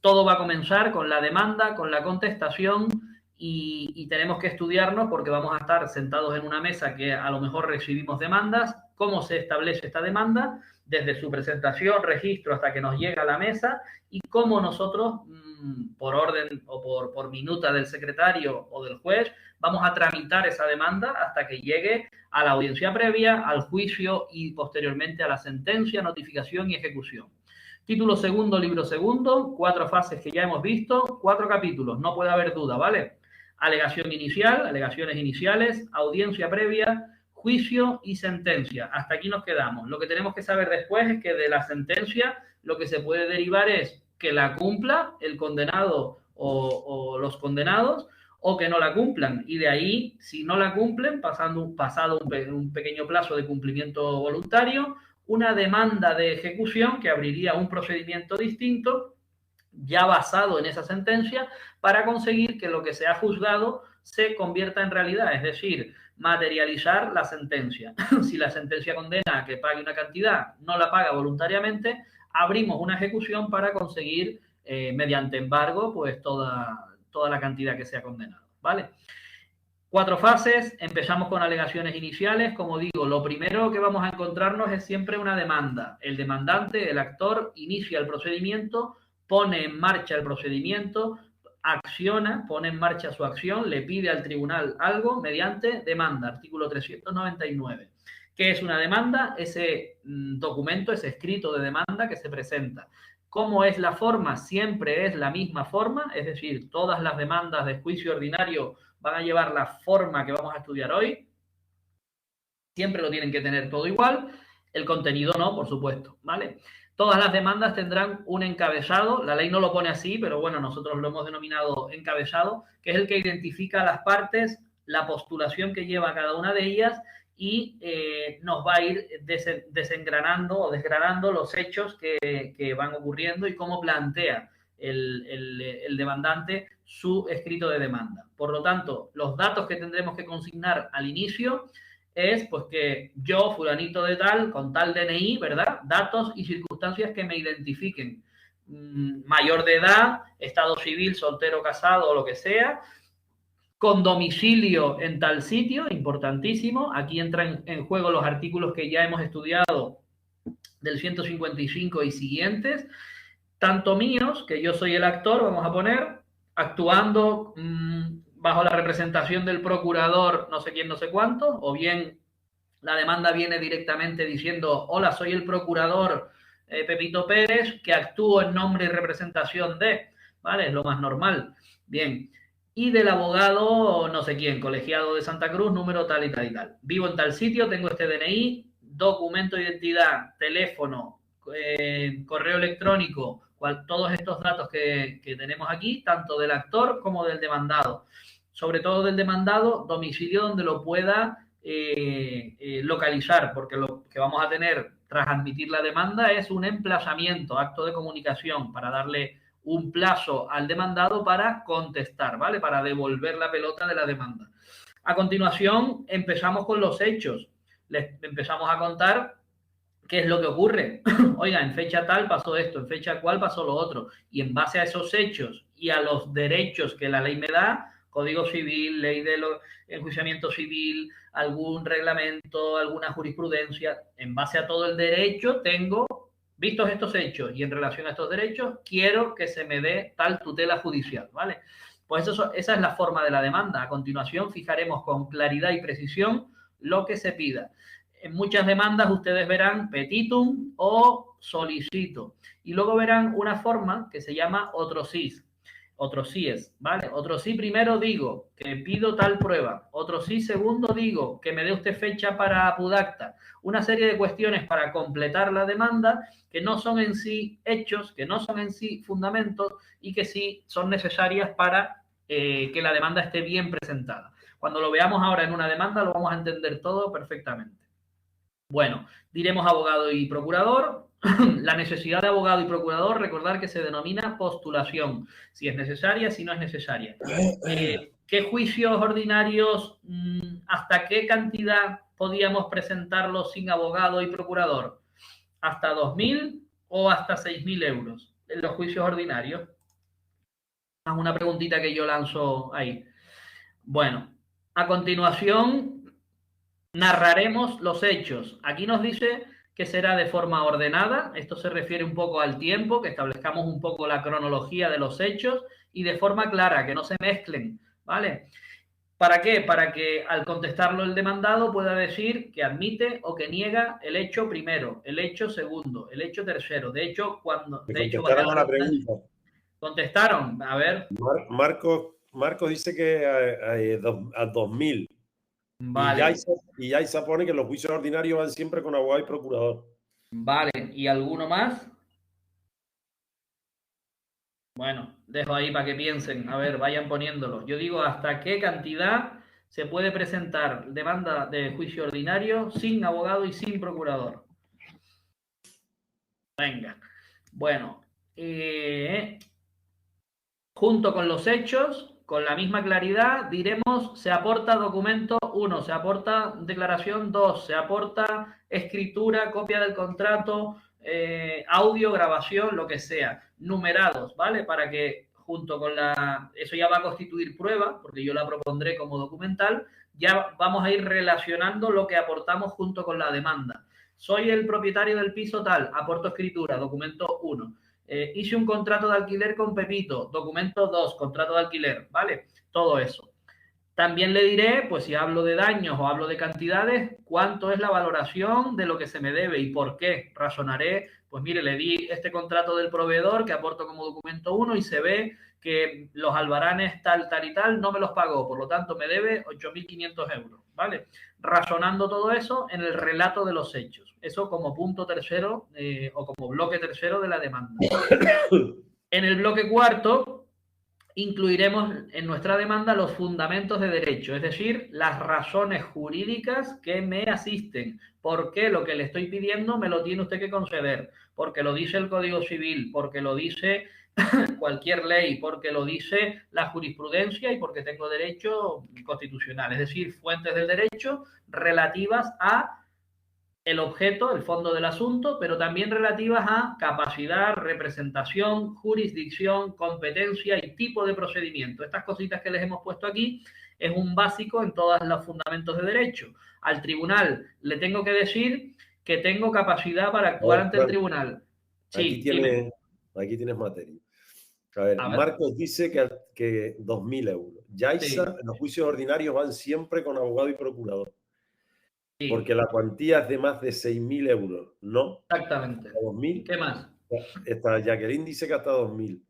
todo va a comenzar con la demanda, con la contestación y tenemos que estudiarnos porque vamos a estar sentados en una mesa que a lo mejor recibimos demandas, cómo se establece esta demanda, desde su presentación, registro hasta que nos llega a la mesa y cómo nosotros, por orden o por minuta del secretario o del juez, vamos a tramitar esa demanda hasta que llegue a la audiencia previa, al juicio y posteriormente a la sentencia, notificación y ejecución. Título segundo, libro segundo, 4 fases que ya hemos visto, 4 capítulos, no puede haber duda, ¿vale? Alegación inicial, alegaciones iniciales, audiencia previa, juicio y sentencia. Hasta aquí nos quedamos. Lo que tenemos que saber después es que de la sentencia lo que se puede derivar es que la cumpla el condenado o los condenados o que no la cumplan. Y de ahí, si no la cumplen, pasado un pequeño plazo de cumplimiento voluntario, una demanda de ejecución que abriría un procedimiento distinto ya basado en esa sentencia para conseguir que lo que se ha juzgado se convierta en realidad, es decir, materializar la sentencia. Si la sentencia condena a que pague una cantidad, no la paga voluntariamente, abrimos una ejecución para conseguir, mediante embargo, pues toda la cantidad que sea condenado, ¿vale? 4 fases, empezamos con alegaciones iniciales. Como digo, lo primero que vamos a encontrarnos es siempre una demanda. El demandante, el actor, inicia el procedimiento, pone en marcha el procedimiento, acciona, pone en marcha su acción, le pide al tribunal algo mediante demanda, artículo 399. ¿Qué es una demanda? Ese documento, ese escrito de demanda que se presenta. ¿Cómo es la forma? Siempre es la misma forma, es decir, todas las demandas de juicio ordinario van a llevar la forma que vamos a estudiar hoy. Siempre lo tienen que tener todo igual. El contenido no, por supuesto, ¿vale? Todas las demandas tendrán un encabezado. La ley no lo pone así, pero bueno, nosotros lo hemos denominado encabezado, que es el que identifica a las partes la postulación que lleva cada una de ellas y nos va a ir desengranando o desgranando los hechos que van ocurriendo y cómo plantea el demandante su escrito de demanda. Por lo tanto, los datos que tendremos que consignar al inicio es pues que yo, fulanito de tal, con tal DNI, ¿verdad? Datos y circunstancias que me identifiquen. Mayor de edad, estado civil, soltero, casado o lo que sea, con domicilio en tal sitio, importantísimo. Aquí entran en juego los artículos que ya hemos estudiado del 155 y siguientes, tanto míos, que yo soy el actor, vamos a poner, actuando bajo la representación del procurador no sé quién, no sé cuánto, o bien la demanda viene directamente diciendo, hola, soy el procurador Pepito Pérez, que actúo en nombre y representación de, ¿vale? Es lo más normal. Bien. Y del abogado no sé quién, colegiado de Santa Cruz, número tal y tal y tal. Vivo en tal sitio, tengo este DNI, documento de identidad, teléfono, correo electrónico, todos estos datos que tenemos aquí, tanto del actor como del demandado. Sobre todo del demandado, domicilio donde lo pueda localizar, porque lo que vamos a tener tras admitir la demanda es un emplazamiento, acto de comunicación, para darle un plazo al demandado para contestar, ¿vale? Para devolver la pelota de la demanda. A continuación, empezamos con los hechos. Les empezamos a contar qué es lo que ocurre. Oiga, en fecha tal pasó esto, en fecha cual pasó lo otro. Y en base a esos hechos y a los derechos que la ley me da, Código Civil, ley de enjuiciamiento civil, algún reglamento, alguna jurisprudencia, en base a todo el derecho tengo, vistos estos hechos y en relación a estos derechos, quiero que se me dé tal tutela judicial, ¿vale? Pues esa es la forma de la demanda. A continuación fijaremos con claridad y precisión lo que se pida. En muchas demandas ustedes verán petitum o solicito. Y luego verán una forma que se llama otro sis. Otro sí es, ¿vale? Otro sí primero digo que pido tal prueba. Otro sí segundo digo que me dé usted fecha para apudacta. Una serie de cuestiones para completar la demanda que no son en sí hechos, que no son en sí fundamentos y que sí son necesarias para que la demanda esté bien presentada. Cuando lo veamos ahora en una demanda lo vamos a entender todo perfectamente. Bueno, diremos abogado y procurador. La necesidad de abogado y procurador, recordar que se denomina postulación, si es necesaria, si no es necesaria. ¿Qué juicios ordinarios, hasta qué cantidad podíamos presentarlos sin abogado y procurador? ¿Hasta 2.000 o hasta 6.000 euros en los juicios ordinarios? Es una preguntita que yo lanzo ahí. Bueno, a continuación narraremos los hechos. Aquí nos dice que será de forma ordenada. Esto se refiere un poco al tiempo, que establezcamos un poco la cronología de los hechos y de forma clara, que no se mezclen, ¿vale? ¿Para qué? Para que al contestarlo el demandado pueda decir que admite o que niega el hecho primero, el hecho segundo, el hecho tercero. De hecho, cuando... Me contestaron a la pregunta. Contestaron, a ver. Marcos dice que a 2.000. Vale. Y ya se pone que los juicios ordinarios van siempre con abogado y procurador. Vale, ¿y alguno más? Bueno, dejo ahí para que piensen. A ver, vayan poniéndolo. Yo digo, ¿hasta qué cantidad se puede presentar demanda de juicio ordinario sin abogado y sin procurador? Venga. Bueno, junto con los hechos, con la misma claridad, diremos, se aporta documento 1, se aporta declaración 2, se aporta escritura, copia del contrato, audio, grabación, lo que sea, numerados, ¿vale? Para que junto con eso ya va a constituir prueba, porque yo la propondré como documental, ya vamos a ir relacionando lo que aportamos junto con la demanda. Soy el propietario del piso tal, aporto escritura, documento 1. Hice un contrato de alquiler con Pepito, documento 2, contrato de alquiler, ¿vale? Todo eso. También le diré, pues si hablo de daños o hablo de cantidades, cuánto es la valoración de lo que se me debe y por qué. Razonaré, pues mire, le di este contrato del proveedor que aporto como documento 1 y se ve que los albaranes tal, tal y tal no me los pagó, por lo tanto me debe 8.500 euros, ¿vale? Razonando todo eso en el relato de los hechos. Eso como punto tercero o como bloque tercero de la demanda. En el bloque cuarto incluiremos en nuestra demanda los fundamentos de derecho, es decir, las razones jurídicas que me asisten. ¿Por qué lo que le estoy pidiendo me lo tiene usted que conceder? Porque lo dice el Código Civil, porque lo dice cualquier ley, porque lo dice la jurisprudencia y porque tengo derecho constitucional. Es decir, fuentes del derecho relativas a el objeto, el fondo del asunto, pero también relativas a capacidad, representación, jurisdicción, competencia y tipo de procedimiento. Estas cositas que les hemos puesto aquí es un básico en todos los fundamentos de derecho. Al tribunal le tengo que decir que tengo capacidad para actuar ante el tribunal. Sí, aquí tienes materia. A ver, Marcos dice que 2.000 euros. Yaiza, sí. Los juicios ordinarios van siempre con abogado y procurador. Sí. Porque la cuantía es de más de 6.000 euros, ¿no? Exactamente. 2.000. ¿Qué más? Esta Jacqueline dice que hasta 2.000.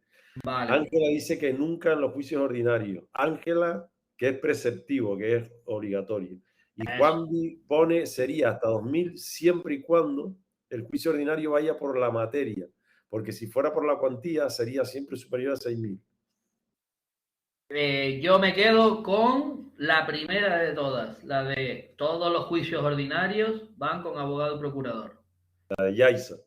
Vale. Ángela dice que nunca en los juicios ordinarios. Ángela, que es preceptivo, que es obligatorio. Y Juanvi pone sería hasta 2.000 siempre y cuando el juicio ordinario vaya por la materia. Porque si fuera por la cuantía sería siempre superior a 6.000. Yo me quedo con la primera de todas, la de todos los juicios ordinarios van con abogado y procurador. La de Yaiza.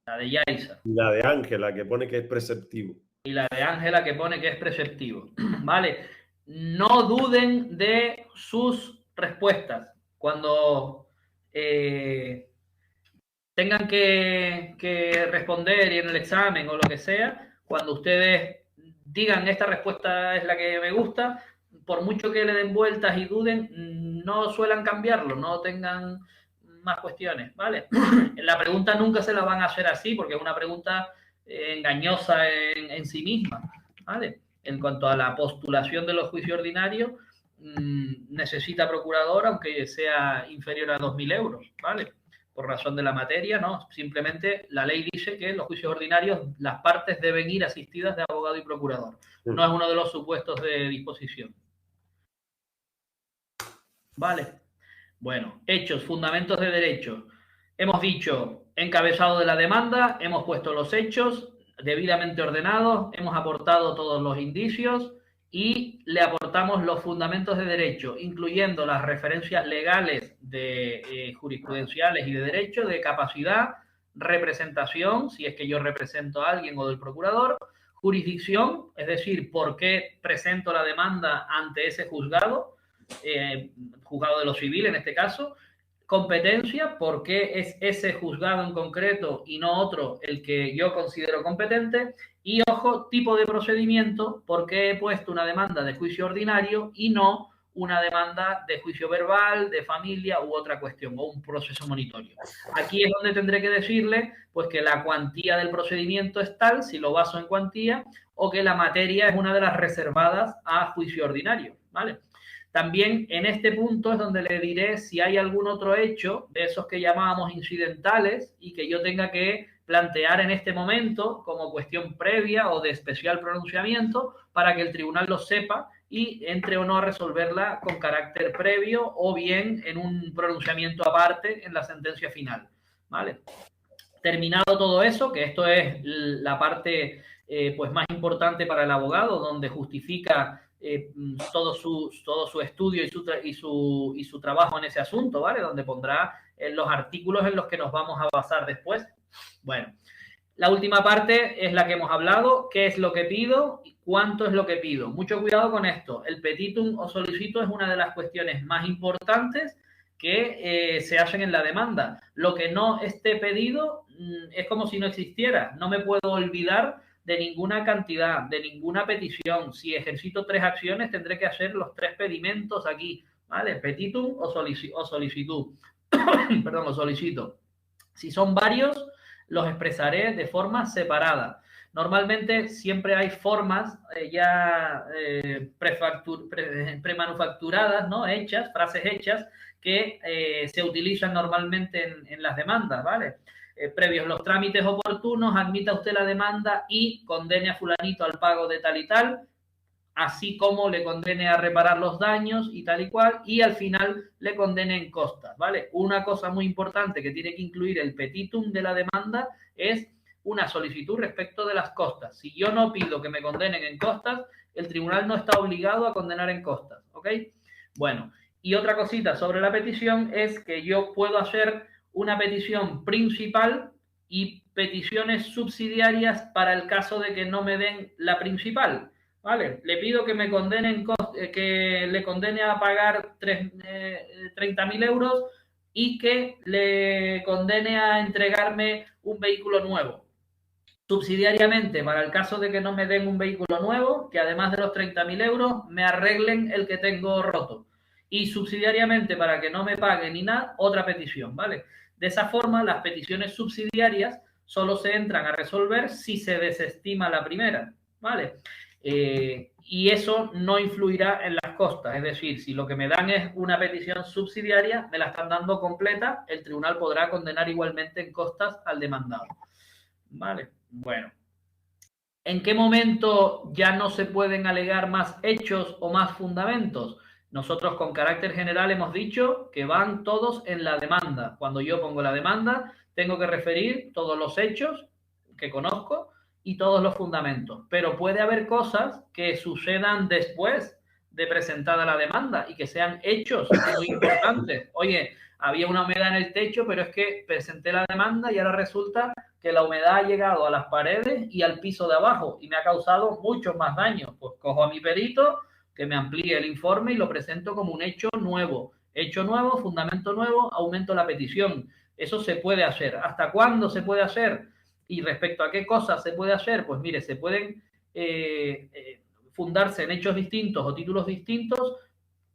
La de Yaiza. Y la de Ángela, que pone que es preceptivo. Y la de Ángela, que pone que es preceptivo. Vale. No duden de sus respuestas. Cuando tengan que responder y en el examen o lo que sea, cuando ustedes digan esta respuesta es la que me gusta, por mucho que le den vueltas y duden, no suelan cambiarlo, no tengan más cuestiones, ¿vale? La pregunta nunca se la van a hacer así porque es una pregunta engañosa en sí misma, ¿vale? En cuanto a la postulación de los juicios ordinarios, necesita procurador aunque sea inferior a 2.000 euros, ¿vale? Por razón de la materia, no, simplemente la ley dice que en los juicios ordinarios las partes deben ir asistidas de abogado y procurador. No es uno de los supuestos de disposición. Vale. Bueno, hechos, fundamentos de derecho. Hemos dicho encabezado de la demanda, hemos puesto los hechos debidamente ordenados, hemos aportado todos los indicios y le aportamos los fundamentos de derecho, incluyendo las referencias legales de jurisprudenciales y de derecho, de capacidad, representación, si es que yo represento a alguien o del procurador, jurisdicción, es decir, por qué presento la demanda ante ese juzgado, juzgado de lo civil en este caso, competencia, por qué es ese juzgado en concreto y no otro el que yo considero competente, y ojo, tipo de procedimiento, por qué he puesto una demanda de juicio ordinario y no una demanda de juicio verbal, de familia u otra cuestión, o un proceso monitorio. Aquí es donde tendré que decirle pues que la cuantía del procedimiento es tal, si lo baso en cuantía, o que la materia es una de las reservadas a juicio ordinario, ¿vale? También en este punto es donde le diré si hay algún otro hecho de esos que llamábamos incidentales y que yo tenga que plantear en este momento como cuestión previa o de especial pronunciamiento para que el tribunal lo sepa y entre o no a resolverla con carácter previo o bien en un pronunciamiento aparte en la sentencia final, ¿vale? Terminado todo eso, que esto es la parte pues más importante para el abogado, donde justifica todo su estudio y su trabajo en ese asunto, ¿vale? Donde pondrá los artículos en los que nos vamos a basar después. Bueno, la última parte es la que hemos hablado, qué es lo que pido y cuánto es lo que pido. Mucho cuidado con esto. El petitum o solicito es una de las cuestiones más importantes que se hacen en la demanda. Lo que no esté pedido es como si no existiera. No me puedo olvidar de ninguna cantidad, de ninguna petición. Si ejercito 3 acciones, tendré que hacer los 3 pedimentos aquí, ¿vale? Petitum o solicitud. Perdón, o solicito. Si son varios, los expresaré de forma separada. Normalmente siempre hay formas ya premanufacturadas, ¿no? Hechas, frases hechas, que se utilizan normalmente en las demandas, ¿vale? Previos los trámites oportunos, admita usted la demanda y condene a fulanito al pago de tal y tal, así como le condene a reparar los daños y tal y cual, y al final le condene en costas, ¿vale? Una cosa muy importante que tiene que incluir el petitum de la demanda es una solicitud respecto de las costas. Si yo no pido que me condenen en costas, el tribunal no está obligado a condenar en costas, ¿ok? Bueno, y otra cosita sobre la petición es que yo puedo hacer una petición principal y peticiones subsidiarias para el caso de que no me den la principal, ¿vale? Le pido que me condenen, que le condene a pagar 30.000 euros y que le condene a entregarme un vehículo nuevo. Subsidiariamente, para el caso de que no me den un vehículo nuevo, que además de los 30.000 euros me arreglen el que tengo roto. Y subsidiariamente, para que no me paguen ni nada, otra petición, ¿vale? De esa forma, las peticiones subsidiarias solo se entran a resolver si se desestima la primera, ¿vale? Y eso no influirá en las costas. Es decir, si lo que me dan es una petición subsidiaria, me la están dando completa, el tribunal podrá condenar igualmente en costas al demandado. ¿Vale? Bueno. ¿En qué momento ya no se pueden alegar más hechos o más fundamentos? Nosotros con carácter general hemos dicho que van todos en la demanda. Cuando yo pongo la demanda, tengo que referir todos los hechos que conozco y todos los fundamentos. Pero puede haber cosas que sucedan después de presentada la demanda y que sean hechos muy importantes. Oye, había una humedad en el techo, pero es que presenté la demanda y ahora resulta que la humedad ha llegado a las paredes y al piso de abajo y me ha causado muchos más daños. Pues cojo a mi perito que me amplíe el informe y lo presento como un hecho nuevo. Hecho nuevo, fundamento nuevo, aumento la petición. Eso se puede hacer. ¿Hasta cuándo se puede hacer? Y respecto a qué cosas se puede hacer, pues mire, se pueden fundarse en hechos distintos o títulos distintos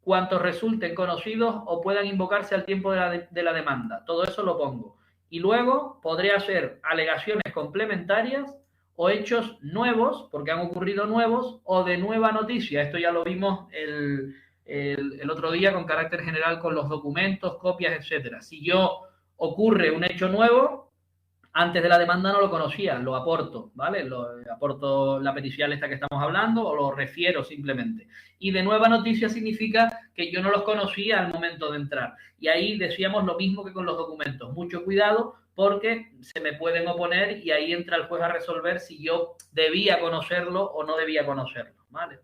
cuantos resulten conocidos o puedan invocarse al tiempo de la demanda. Todo eso lo pongo. Y luego podría hacer alegaciones complementarias o hechos nuevos, porque han ocurrido nuevos, o de nueva noticia. Esto ya lo vimos el otro día con carácter general con los documentos, copias, etcétera. Si yo ocurre un hecho nuevo, antes de la demanda no lo conocía, lo aporto, ¿vale? Aporto la petición esta que estamos hablando o lo refiero simplemente. Y de nueva noticia significa que yo no los conocía al momento de entrar. Y ahí decíamos lo mismo que con los documentos. Mucho cuidado porque se me pueden oponer y ahí entra el juez a resolver si yo debía conocerlo o no debía conocerlo, ¿vale?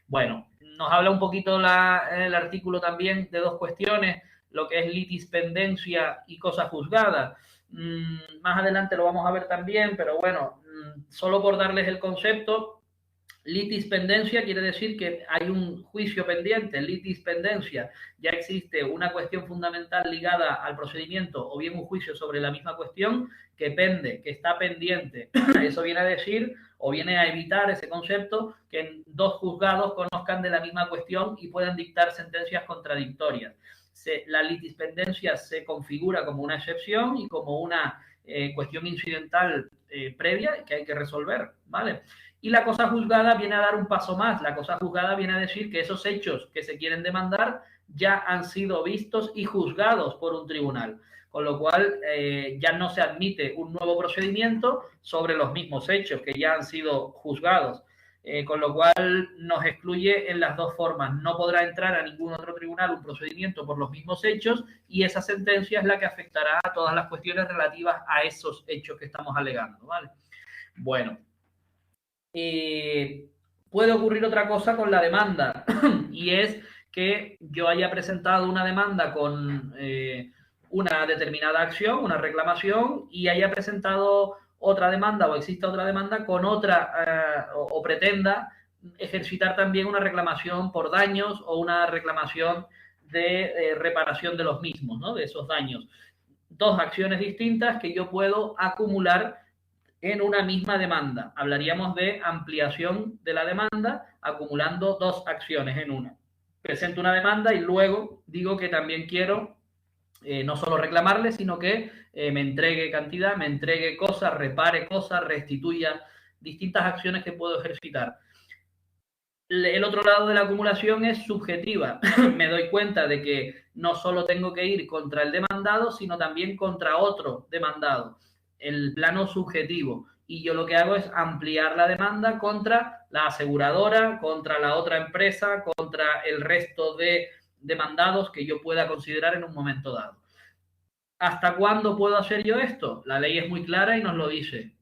Bueno, nos habla un poquito el artículo también de dos cuestiones, lo que es litispendencia y cosa juzgada. Más adelante lo vamos a ver también, pero bueno, solo por darles el concepto, litispendencia quiere decir que hay un juicio pendiente. Litispendencia, ya existe una cuestión fundamental ligada al procedimiento o bien un juicio sobre la misma cuestión que pende, que está pendiente. Eso viene a decir o viene a evitar ese concepto que dos juzgados conozcan de la misma cuestión y puedan dictar sentencias contradictorias. La litispendencia se configura como una excepción y como una cuestión incidental previa que hay que resolver, ¿vale? Y la cosa juzgada viene a dar un paso más. La cosa juzgada viene a decir que esos hechos que se quieren demandar ya han sido vistos y juzgados por un tribunal, con lo cual ya no se admite un nuevo procedimiento sobre los mismos hechos que ya han sido juzgados. Con lo cual nos excluye en las dos formas. No podrá entrar a ningún otro tribunal un procedimiento por los mismos hechos y esa sentencia es la que afectará a todas las cuestiones relativas a esos hechos que estamos alegando, ¿vale? Bueno, puede ocurrir otra cosa con la demanda y es que yo haya presentado una demanda con una determinada acción, una reclamación, y haya presentado otra demanda o exista otra demanda con otra o pretenda ejercitar también una reclamación por daños o una reclamación de reparación de los mismos, ¿no? De esos daños. Dos acciones distintas que yo puedo acumular en una misma demanda. Hablaríamos de ampliación de la demanda acumulando dos acciones en una. Presento una demanda y luego digo que también quiero no solo reclamarle, sino que me entregue cantidad, me entregue cosas, repare cosas, restituya distintas acciones que puedo ejercitar. El otro lado de la acumulación es subjetiva. Me doy cuenta de que no solo tengo que ir contra el demandado, sino también contra otro demandado. El plano subjetivo. Y yo lo que hago es ampliar la demanda contra la aseguradora, contra la otra empresa, contra el resto de demandados que yo pueda considerar en un momento dado. ¿Hasta cuándo puedo hacer yo esto? La ley es muy clara y nos lo dice.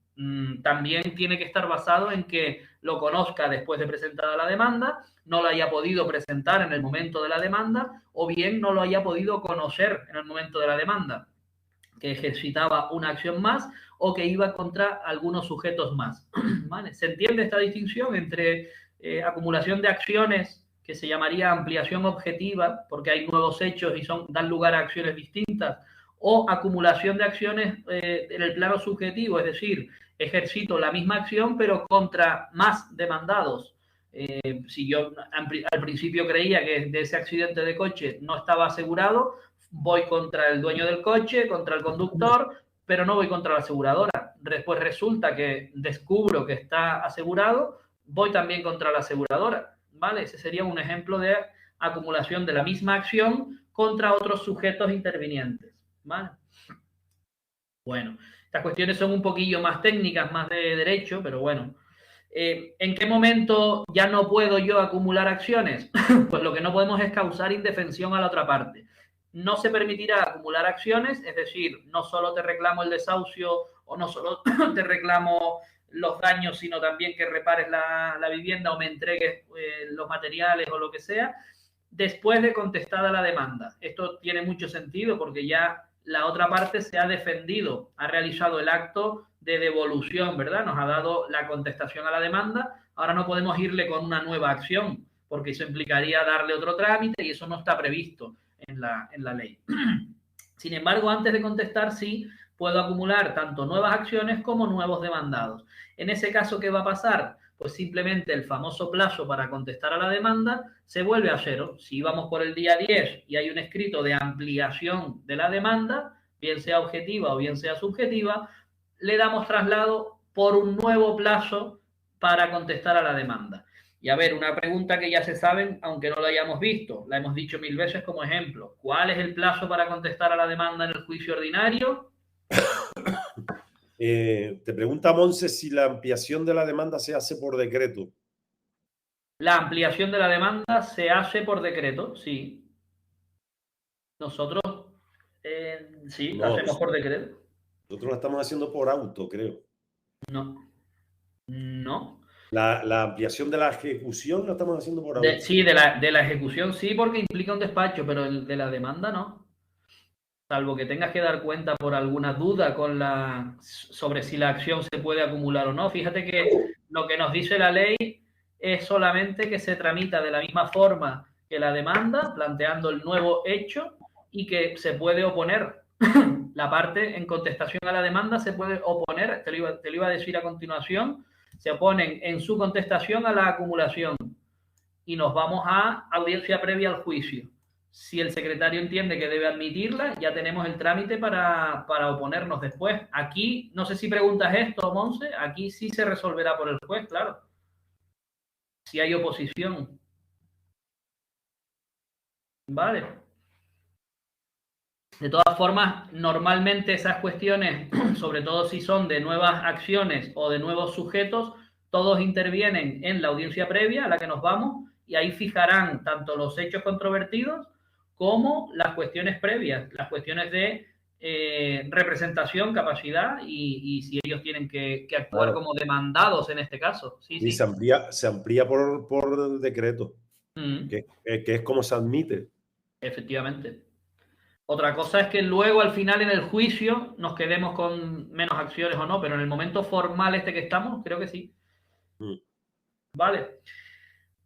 también tiene que estar basado en que lo conozca después de presentada la demanda, no lo haya podido presentar en el momento de la demanda o bien no lo haya podido conocer en el momento de la demanda, que ejercitaba una acción más o que iba contra algunos sujetos más. ¿Vale? ¿Se entiende esta distinción entre acumulación de acciones, que se llamaría ampliación objetiva, porque hay nuevos hechos y dan lugar a acciones distintas, o acumulación de acciones en el plano subjetivo, es decir, ejercito la misma acción pero contra más demandados? Si yo al principio creía que de ese accidente de coche no estaba asegurado, voy contra el dueño del coche, contra el conductor, pero no voy contra la aseguradora. Después resulta que descubro que está asegurado, voy también contra la aseguradora, ¿vale? Ese sería un ejemplo de acumulación de la misma acción contra otros sujetos intervinientes, ¿vale? Bueno, estas cuestiones son un poquillo más técnicas, más de derecho, pero bueno. ¿En qué momento ya no puedo yo acumular acciones? Pues lo que no podemos es causar indefensión a la otra parte. No se permitirá acumular acciones, es decir, no solo te reclamo el desahucio o no solo te reclamo los daños, sino también que repares la vivienda o me entregues los materiales o lo que sea, después de contestada la demanda. Esto tiene mucho sentido porque ya la otra parte se ha defendido, ha realizado el acto de devolución, ¿verdad? Nos ha dado la contestación a la demanda. Ahora no podemos irle con una nueva acción, porque eso implicaría darle otro trámite y eso no está previsto en la ley. Sin embargo, antes de contestar, sí puedo acumular tanto nuevas acciones como nuevos demandados. En ese caso, ¿qué va a pasar? Pues simplemente el famoso plazo para contestar a la demanda se vuelve a cero. Si íbamos por el día 10 y hay un escrito de ampliación de la demanda, bien sea objetiva o bien sea subjetiva, le damos traslado por un nuevo plazo para contestar a la demanda. Y a ver, una pregunta que ya se saben, aunque no la hayamos visto, la hemos dicho 1000 veces como ejemplo. ¿Cuál es el plazo para contestar a la demanda en el juicio ordinario? Te pregunta Monse si la ampliación de la demanda se hace por decreto. La ampliación de la demanda se hace por decreto, sí. Nosotros sí, no, hacemos por decreto. Nosotros la estamos haciendo por auto, creo. No. No. La ampliación de la ejecución la estamos haciendo por auto. Sí, de la ejecución sí, porque implica un despacho, pero el de la demanda no. Salvo que tengas que dar cuenta por alguna duda sobre si la acción se puede acumular o no. Fíjate que lo que nos dice la ley es solamente que se tramita de la misma forma que la demanda, planteando el nuevo hecho y que se puede oponer. La parte en contestación a la demanda se puede oponer, te lo iba a decir a continuación, se oponen en su contestación a la acumulación y nos vamos a audiencia previa al juicio. Si el secretario entiende que debe admitirla, ya tenemos el trámite para oponernos después. Aquí, no sé si preguntas esto, Monse, aquí sí se resolverá por el juez, claro. Si hay oposición. Vale. De todas formas, normalmente esas cuestiones, sobre todo si son de nuevas acciones o de nuevos sujetos, todos intervienen en la audiencia previa a la que nos vamos y ahí fijarán tanto los hechos controvertidos como las cuestiones previas, las cuestiones de representación, capacidad y si ellos tienen que actuar como demandados en este caso. Sí, y sí. se amplía por decreto, que es como se admite. Efectivamente. Otra cosa es que luego al final en el juicio nos quedemos con menos acciones o no, pero en el momento formal este que estamos, creo que sí. Vale.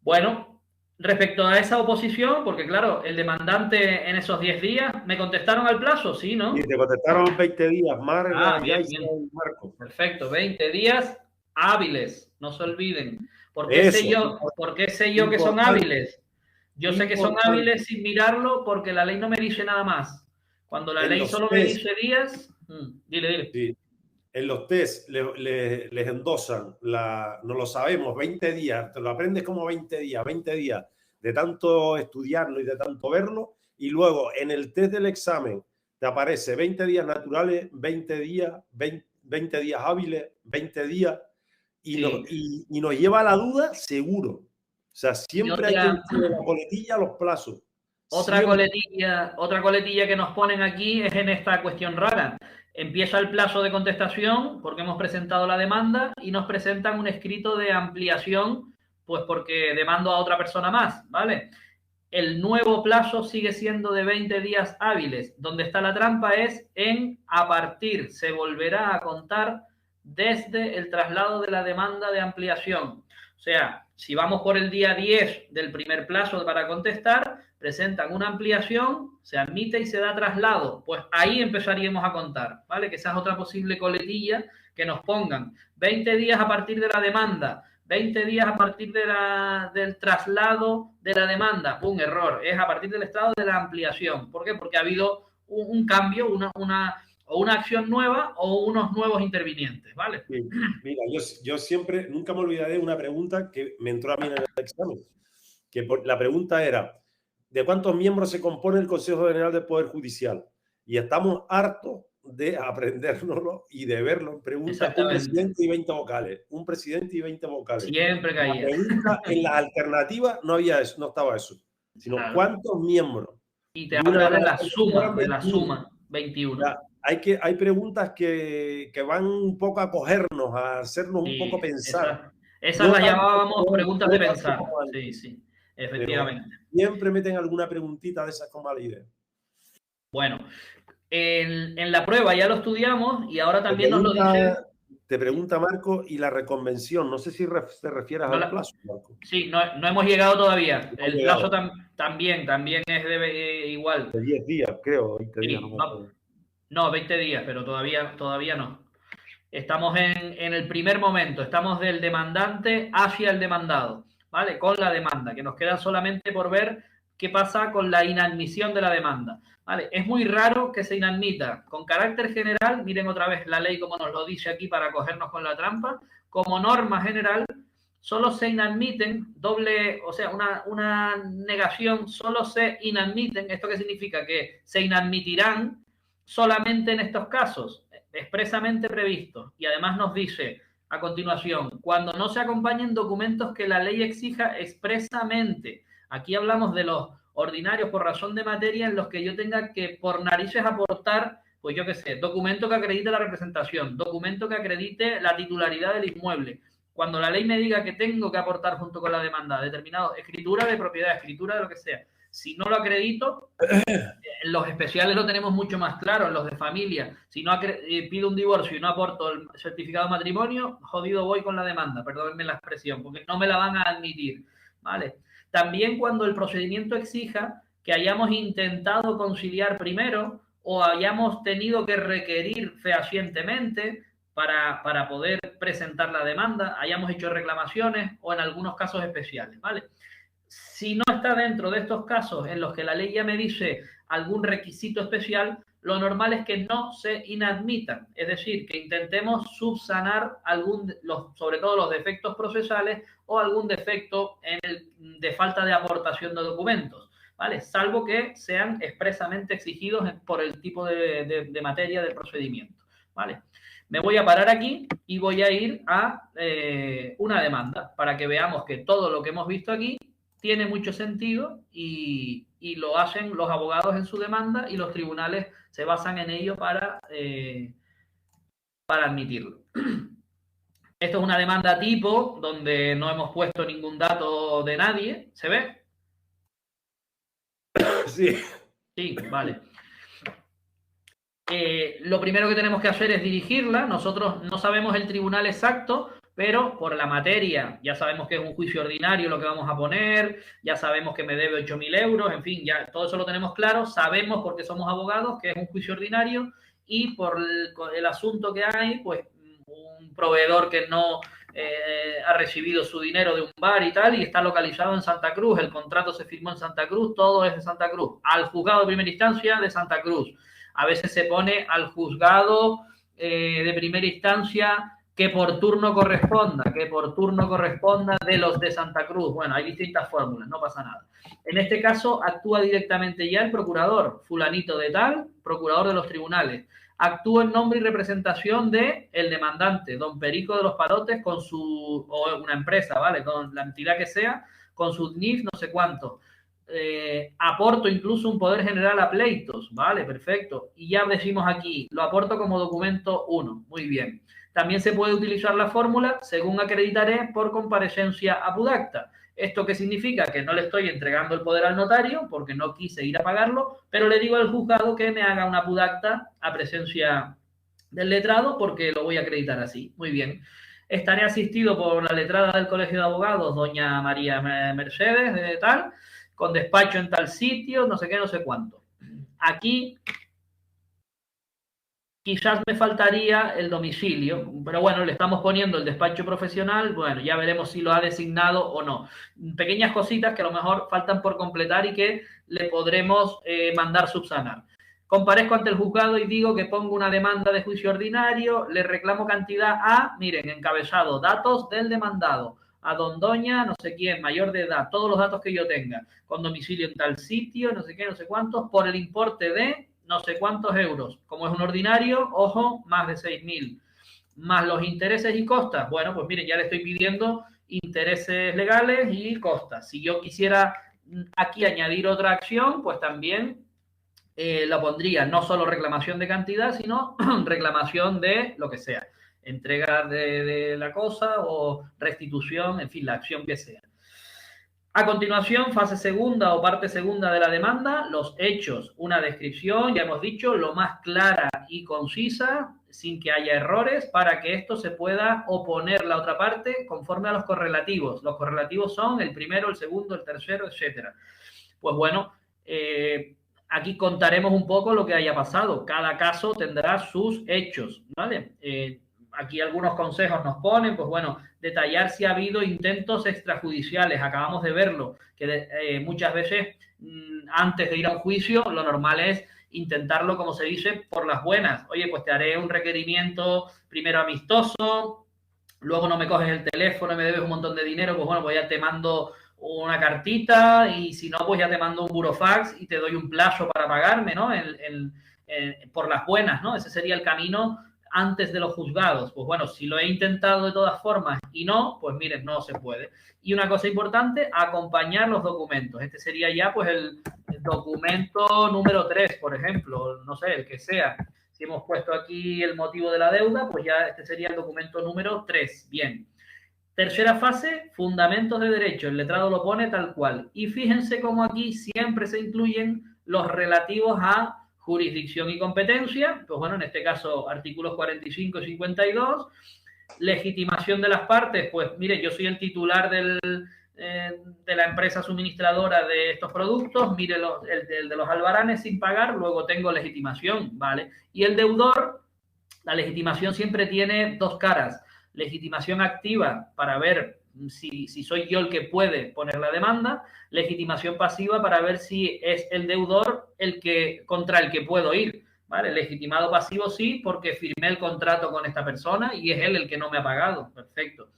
Bueno, respecto a esa oposición, porque claro, el demandante en esos 10 días, ¿me contestaron al plazo? Sí, ¿no? Sí, te contestaron 20 días, Marga, bien, bien. y Marco. Perfecto, 20 días hábiles, no se olviden. ¿Por qué sé yo que son hábiles? Yo sé que son hábiles sin mirarlo porque la ley no me dice nada más. Cuando la ley solo me dice días, dile. Sí. En los test les endosan, no lo sabemos, 20 días, te lo aprendes como 20 días de tanto estudiarlo y de tanto verlo, y luego en el test del examen te aparece 20 días naturales, 20 días hábiles, 20 días, y nos lleva a la duda seguro. O sea, siempre hay que decir la coletilla los plazos. Otra coletilla que nos ponen aquí es en esta cuestión rara. Empieza el plazo de contestación porque hemos presentado la demanda y nos presentan un escrito de ampliación, pues porque demando a otra persona más, ¿vale? El nuevo plazo sigue siendo de 20 días hábiles. Donde está la trampa es en a partir, se volverá a contar desde el traslado de la demanda de ampliación. O sea, si vamos por el día 10 del primer plazo para contestar, presentan una ampliación, se admite y se da traslado. Pues ahí empezaríamos a contar, ¿vale? Que esa es otra posible coletilla, que nos pongan 20 días a partir de la demanda, 20 días a partir del traslado de la demanda. Un error, es a partir del estado de la ampliación. ¿Por qué? Porque ha habido un cambio, una acción nueva o unos nuevos intervinientes, ¿vale? Sí. Mira, yo siempre, nunca me olvidaré de una pregunta que me entró a mí en el examen. La pregunta era, ¿de cuántos miembros se compone el Consejo General del Poder Judicial? Y estamos hartos de aprendérnoslo y de verlo en preguntas. Un presidente y 20 vocales. Un presidente y 20 vocales. Siempre caía. La pregunta, en las alternativas no había eso, no estaba eso. Sino claro, ¿cuántos miembros? Y te habla de la suma, 21. Ya, hay preguntas que van un poco a cogernos, a hacernos un poco pensar. Esas las llamábamos preguntas de pensar. Sí, sí, efectivamente. Pero siempre meten alguna preguntita de esas con mala idea. Bueno, en la prueba ya lo estudiamos y ahora también nos lo dice. Te pregunta Marco, y la reconvención, no sé si te refieres al plazo, Marco. Sí, no hemos llegado todavía. El plazo también es igual. De 10 días, creo. 20 días, sí, no, 20 días, pero todavía no. Estamos en el primer momento, estamos del demandante hacia el demandado, ¿vale? Con la demanda, que nos queda solamente por ver qué pasa con la inadmisión de la demanda, ¿vale? Es muy raro que se inadmita. Con carácter general, miren otra vez la ley como nos lo dice aquí para cogernos con la trampa, como norma general, solo se inadmiten una negación, solo se inadmiten. ¿Esto qué significa? Que se inadmitirán solamente en estos casos, expresamente previstos. Y además nos dice a continuación, cuando no se acompañen documentos que la ley exija expresamente. Aquí hablamos de los ordinarios por razón de materia en los que yo tenga que por narices aportar, pues yo qué sé, documento que acredite la representación, documento que acredite la titularidad del inmueble. Cuando la ley me diga que tengo que aportar junto con la demanda determinado, escritura de propiedad, escritura de lo que sea, si no lo acredito, en los especiales lo tenemos mucho más claro, en los de familia. Si no pido un divorcio y no aporto el certificado de matrimonio, jodido voy con la demanda, perdónenme la expresión, porque no me la van a admitir, ¿vale? También cuando el procedimiento exija que hayamos intentado conciliar primero o hayamos tenido que requerir fehacientemente para poder presentar la demanda, hayamos hecho reclamaciones o en algunos casos especiales, ¿vale? Si no está dentro de estos casos en los que la ley ya me dice algún requisito especial, lo normal es que no se inadmitan. Es decir, que intentemos subsanar sobre todo los defectos procesales o algún defecto de falta de aportación de documentos, ¿vale? Salvo que sean expresamente exigidos por el tipo de materia del procedimiento, ¿vale? Me voy a parar aquí y voy a ir a una demanda para que veamos que todo lo que hemos visto aquí tiene mucho sentido y lo hacen los abogados en su demanda y los tribunales se basan en ello para admitirlo. Esto es una demanda tipo donde no hemos puesto ningún dato de nadie. ¿Se ve? Sí. Sí, vale. Lo primero que tenemos que hacer es dirigirla. Nosotros no sabemos el tribunal exacto, pero por la materia ya sabemos que es un juicio ordinario lo que vamos a poner, ya sabemos que me debe 8.000 euros, en fin, ya todo eso lo tenemos claro, sabemos porque somos abogados que es un juicio ordinario y por el asunto que hay, pues un proveedor que no ha recibido su dinero de un bar y tal y está localizado en Santa Cruz, el contrato se firmó en Santa Cruz, todo es de Santa Cruz, al juzgado de primera instancia de Santa Cruz. A veces se pone al juzgado de primera instancia que por turno corresponda de los de Santa Cruz. Bueno, hay distintas fórmulas, no pasa nada. En este caso, actúa directamente ya el procurador, fulanito de tal, procurador de los tribunales. Actúa en nombre y representación de el demandante, don Perico de los Palotes, o una empresa, ¿vale? Con la entidad que sea, con su NIF, no sé cuánto. aporto incluso un poder general a pleitos, ¿vale? Perfecto. Y ya decimos aquí, lo aporto como documento 1, muy bien. También se puede utilizar la fórmula, según acreditaré, por comparecencia apudacta. ¿Esto qué significa? Que no le estoy entregando el poder al notario porque no quise ir a pagarlo, pero le digo al juzgado que me haga una apudacta a presencia del letrado porque lo voy a acreditar así. Muy bien. Estaré asistido por la letrada del Colegio de Abogados, doña María Mercedes, de tal, con despacho en tal sitio, no sé qué, no sé cuánto. Aquí quizás me faltaría el domicilio, pero bueno, le estamos poniendo el despacho profesional, bueno, ya veremos si lo ha designado o no. Pequeñas cositas que a lo mejor faltan por completar y que le podremos mandar subsanar. Comparezco ante el juzgado y digo que pongo una demanda de juicio ordinario, le reclamo cantidad a, miren, encabezado, datos del demandado, a don doña, no sé quién, mayor de edad, todos los datos que yo tenga, con domicilio en tal sitio, no sé qué, no sé cuántos, por el importe de no sé cuántos euros. Como es un ordinario, ojo, más de 6.000. Más los intereses y costas. Bueno, pues miren, ya le estoy pidiendo intereses legales y costas. Si yo quisiera aquí añadir otra acción, pues también la pondría no solo reclamación de cantidad, sino reclamación de lo que sea. Entrega de la cosa o restitución, en fin, la acción que sea. A continuación, fase segunda o parte segunda de la demanda, los hechos, una descripción, ya hemos dicho, lo más clara y concisa, sin que haya errores, para que esto se pueda oponer la otra parte conforme a los correlativos. Los correlativos son el primero, el segundo, el tercero, etcétera. Pues bueno, aquí contaremos un poco lo que haya pasado. Cada caso tendrá sus hechos, ¿vale? Aquí algunos consejos nos ponen, pues bueno, detallar si ha habido intentos extrajudiciales, acabamos de verlo, que muchas veces antes de ir a un juicio lo normal es intentarlo, como se dice, por las buenas. Oye, pues te haré un requerimiento primero amistoso, luego no me coges el teléfono y me debes un montón de dinero, pues bueno, pues ya te mando una cartita y si no, pues ya te mando un burofax y te doy un plazo para pagarme, ¿no? Por las buenas, ¿no? Ese sería el camino antes de los juzgados. Pues bueno, si lo he intentado de todas formas y no, pues miren, no se puede. Y una cosa importante, acompañar los documentos. Este sería ya pues el documento número 3, por ejemplo, no sé, el que sea. Si hemos puesto aquí el motivo de la deuda, pues ya este sería el documento número 3. Bien. Tercera fase, fundamentos de derecho. El letrado lo pone tal cual. Y fíjense cómo aquí siempre se incluyen los relativos a jurisdicción y competencia, pues bueno, en este caso artículos 45 y 52, legitimación de las partes, pues mire, yo soy el titular de la empresa suministradora de estos productos, mire el de los albaranes sin pagar, luego tengo legitimación, ¿vale? Y el deudor, la legitimación siempre tiene dos caras, legitimación activa para ver si soy yo el que puede poner la demanda, legitimación pasiva para ver si es el deudor contra el que puedo ir, ¿vale? Legitimado pasivo sí, porque firmé el contrato con esta persona y es él el que no me ha pagado, perfecto.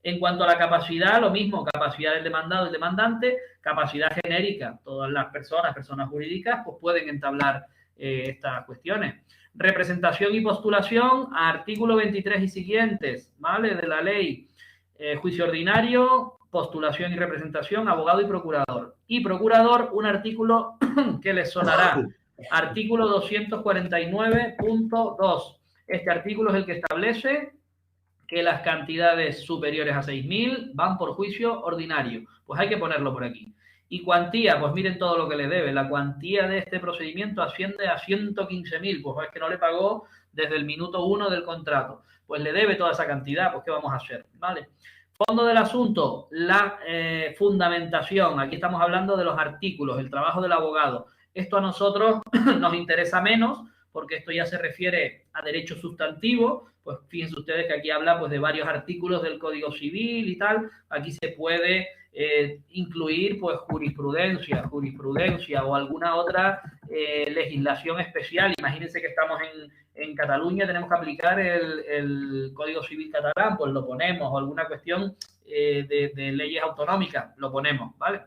En cuanto a la capacidad, lo mismo, capacidad del demandado, del demandante, capacidad genérica, todas las personas jurídicas, pues pueden entablar estas cuestiones. Representación y postulación, artículo 23 y siguientes, ¿vale? De la ley. Juicio ordinario, postulación y representación, abogado y procurador. Y procurador, un artículo que les sonará. Artículo 249.2. Este artículo es el que establece que las cantidades superiores a 6.000 van por juicio ordinario. Pues hay que ponerlo por aquí. Y cuantía, pues miren todo lo que le debe. La cuantía de este procedimiento asciende a 115.000. Pues es que no le pagó desde el minuto 1 del contrato. Pues le debe toda esa cantidad. Pues ¿qué vamos a hacer? ¿Vale? Fondo del asunto, la fundamentación. Aquí estamos hablando de los artículos, el trabajo del abogado. Esto a nosotros nos interesa menos porque esto ya se refiere a derecho sustantivo. Pues fíjense ustedes que aquí habla pues de varios artículos del Código Civil y tal. Aquí se puede incluir pues jurisprudencia o alguna otra legislación especial. Imagínense que estamos en Cataluña, tenemos que aplicar el Código Civil catalán, pues lo ponemos, o alguna cuestión de leyes autonómicas, lo ponemos, ¿vale?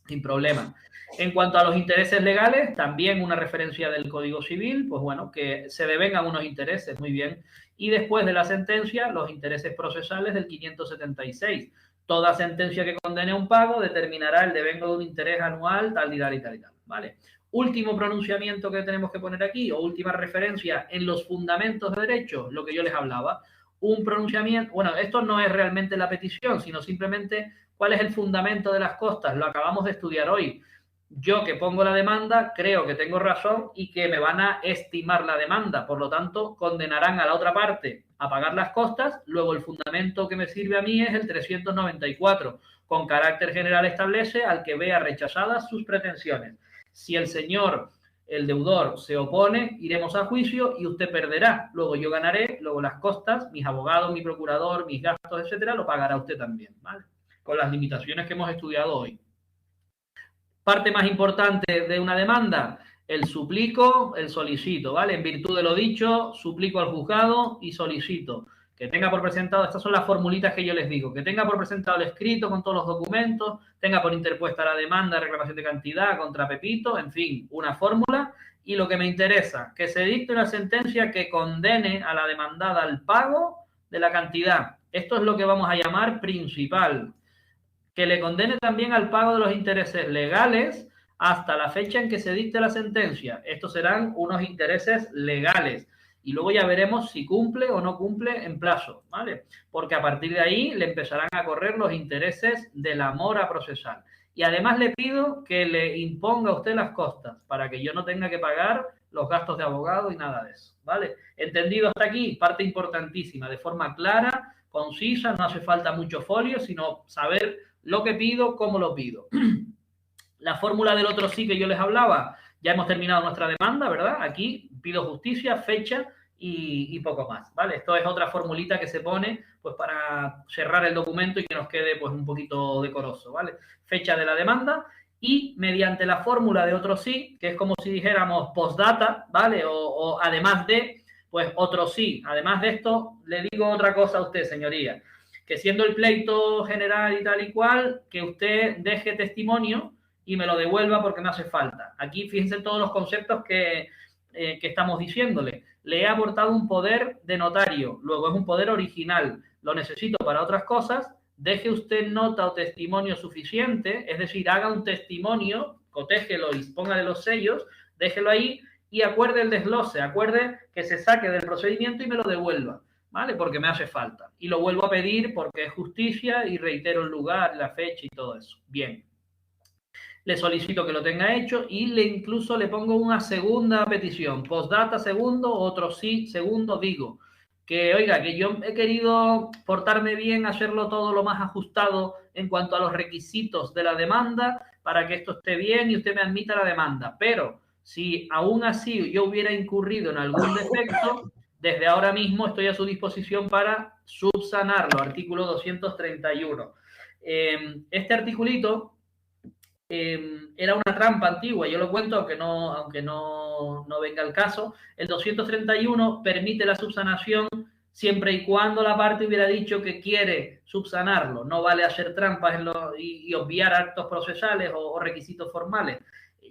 Sin problema. En cuanto a los intereses legales, también una referencia del Código Civil, pues bueno, que se devengan unos intereses, muy bien. Y después de la sentencia, los intereses procesales del 576. Toda sentencia que condene a un pago determinará el devengo de un interés anual, tal y tal y tal y tal, ¿vale? Último pronunciamiento que tenemos que poner aquí, o última referencia en los fundamentos de derecho, lo que yo les hablaba. Un pronunciamiento, bueno, esto no es realmente la petición, sino simplemente cuál es el fundamento de las costas. Lo acabamos de estudiar hoy. Yo que pongo la demanda, creo que tengo razón y que me van a estimar la demanda. Por lo tanto, condenarán a la otra parte a pagar las costas. Luego, el fundamento que me sirve a mí es el 394. Con carácter general establece al que vea rechazadas sus pretensiones. Si el señor, el deudor, se opone, iremos a juicio y usted perderá. Luego yo ganaré, luego las costas, mis abogados, mi procurador, mis gastos, etcétera, lo pagará usted también, ¿vale? Con las limitaciones que hemos estudiado hoy. Parte más importante de una demanda, el suplico, el solicito, ¿vale? En virtud de lo dicho, suplico al juzgado y solicito que tenga por presentado, estas son las formulitas que yo les digo, que tenga por presentado el escrito con todos los documentos, tenga por interpuesta la demanda de reclamación de cantidad contra Pepito, en fin, una fórmula. Y lo que me interesa, que se dicte una sentencia que condene a la demandada al pago de la cantidad. Esto es lo que vamos a llamar principal. Que le condene también al pago de los intereses legales hasta la fecha en que se dicte la sentencia. Estos serán unos intereses legales. Y luego ya veremos si cumple o no cumple en plazo, ¿vale? Porque a partir de ahí le empezarán a correr los intereses de la mora procesal. Y además le pido que le imponga a usted las costas para que yo no tenga que pagar los gastos de abogado y nada de eso, ¿vale? ¿Entendido hasta aquí? Parte importantísima, de forma clara, concisa, no hace falta mucho folio, sino saber lo que pido, cómo lo pido. La fórmula del otro sí que yo les hablaba, ya hemos terminado nuestra demanda, ¿verdad? Aquí pido justicia, fecha y poco más, ¿vale? Esto es otra formulita que se pone pues para cerrar el documento y que nos quede pues un poquito decoroso, ¿vale? Fecha de la demanda y mediante la fórmula de otro sí, que es como si dijéramos postdata, ¿vale? O además de, pues otro sí. Además de esto, le digo otra cosa a usted, señoría, que siendo el pleito general y tal y cual, que usted deje testimonio y me lo devuelva porque me hace falta. Aquí fíjense todos los conceptos que estamos diciéndole. Le he aportado un poder de notario, luego es un poder original, lo necesito para otras cosas, deje usted nota o testimonio suficiente, es decir, haga un testimonio, cotéjelo y póngale los sellos, déjelo ahí y acuerde el desglose, acuerde que se saque del procedimiento y me lo devuelva, ¿vale? Porque me hace falta. Y lo vuelvo a pedir porque es justicia y reitero el lugar, la fecha y todo eso. Bien. Le solicito que lo tenga hecho y incluso le pongo una segunda petición. Postdata segundo, otro sí segundo, digo. Que, oiga, que yo he querido portarme bien, hacerlo todo lo más ajustado en cuanto a los requisitos de la demanda para que esto esté bien y usted me admita la demanda. Pero si aún así yo hubiera incurrido en algún defecto, desde ahora mismo estoy a su disposición para subsanarlo. Artículo 231. Este articulito era una trampa antigua, yo lo cuento aunque no venga el caso. El 231 permite la subsanación siempre y cuando la parte hubiera dicho que quiere subsanarlo. No vale hacer trampas y obviar actos procesales o requisitos formales.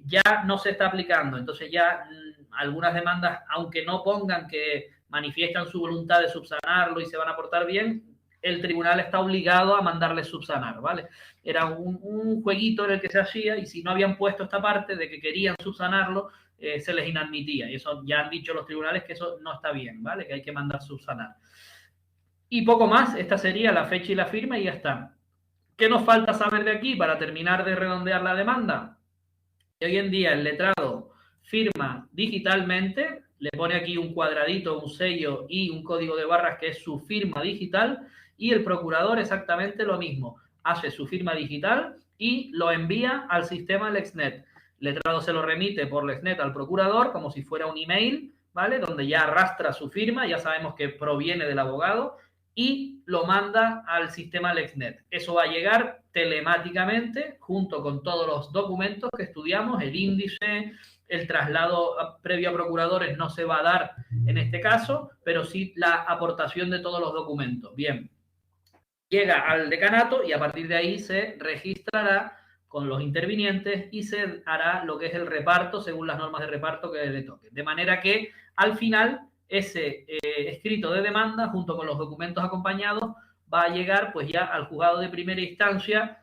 Ya no se está aplicando, entonces ya algunas demandas, aunque no pongan que manifiestan su voluntad de subsanarlo y se van a portar bien, el tribunal está obligado a mandarles subsanar, ¿vale? Era un jueguito en el que se hacía y si no habían puesto esta parte de que querían subsanarlo, se les inadmitía. Y eso ya han dicho los tribunales que eso no está bien, ¿vale? Que hay que mandar subsanar. Y poco más, esta sería la fecha y la firma y ya está. ¿Qué nos falta saber de aquí para terminar de redondear la demanda? Que hoy en día el letrado firma digitalmente, le pone aquí un cuadradito, un sello y un código de barras que es su firma digital, y el procurador exactamente lo mismo, hace su firma digital y lo envía al sistema LexNet. El letrado se lo remite por LexNet al procurador como si fuera un email, ¿vale? Donde ya arrastra su firma, ya sabemos que proviene del abogado, y lo manda al sistema LexNet. Eso va a llegar telemáticamente junto con todos los documentos que estudiamos, el índice, el traslado previo a procuradores no se va a dar en este caso, pero sí la aportación de todos los documentos. Bien, llega al decanato y a partir de ahí se registrará con los intervinientes y se hará lo que es el reparto según las normas de reparto que le toque. De manera que al final ese escrito de demanda junto con los documentos acompañados va a llegar pues ya al juzgado de primera instancia,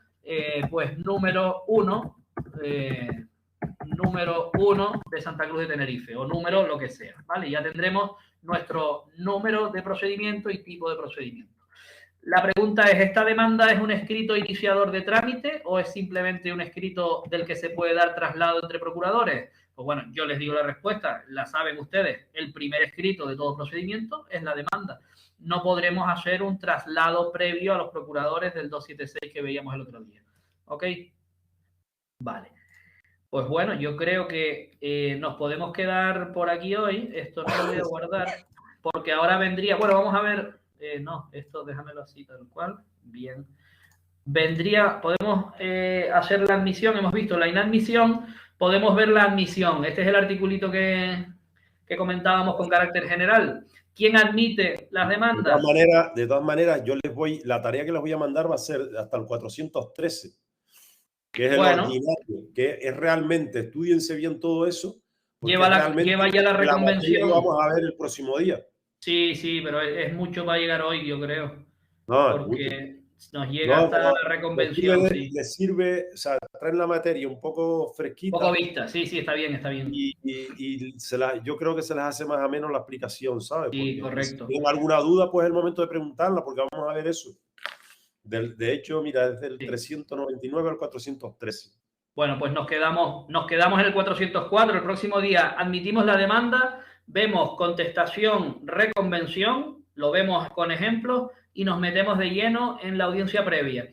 pues número 1 de Santa Cruz de Tenerife, o número lo que sea, ¿vale? Ya tendremos nuestro número de procedimiento y tipo de procedimiento. La pregunta es, ¿esta demanda es un escrito iniciador de trámite o es simplemente un escrito del que se puede dar traslado entre procuradores? Pues bueno, yo les digo la respuesta, la saben ustedes. El primer escrito de todo procedimiento es la demanda. No podremos hacer un traslado previo a los procuradores del 276 que veíamos el otro día. ¿Ok? Vale. Pues bueno, yo creo que nos podemos quedar por aquí hoy. Esto no lo voy a guardar porque ahora vendría... Bueno, vamos a ver... no, esto déjamelo así tal cual. Bien. Vendría, podemos hacer la admisión, hemos visto la inadmisión, podemos ver la admisión. Este es el articulito que comentábamos con carácter general. ¿Quién admite las demandas? De todas maneras, la tarea que les voy a mandar va a ser hasta el 413, que es el ordinario, que es realmente, estudiense bien todo eso. Lleva ya la reconvención. Lo vamos a ver el próximo día. Sí, pero es mucho para llegar hoy, yo creo. Porque nos llega hasta la reconvención. Les sirve, o sea, traen la materia un poco fresquita. Un poco vista, sí, está bien. Y yo creo que se les hace más o menos la explicación, ¿sabes? Sí, correcto. Si tienen alguna duda, pues es el momento de preguntarla, porque vamos a ver eso. De hecho, mira, desde el 399 al 413. Bueno, pues nos quedamos en el 404. El próximo día admitimos la demanda, vemos contestación, reconvención, lo vemos con ejemplos y nos metemos de lleno en la audiencia previa.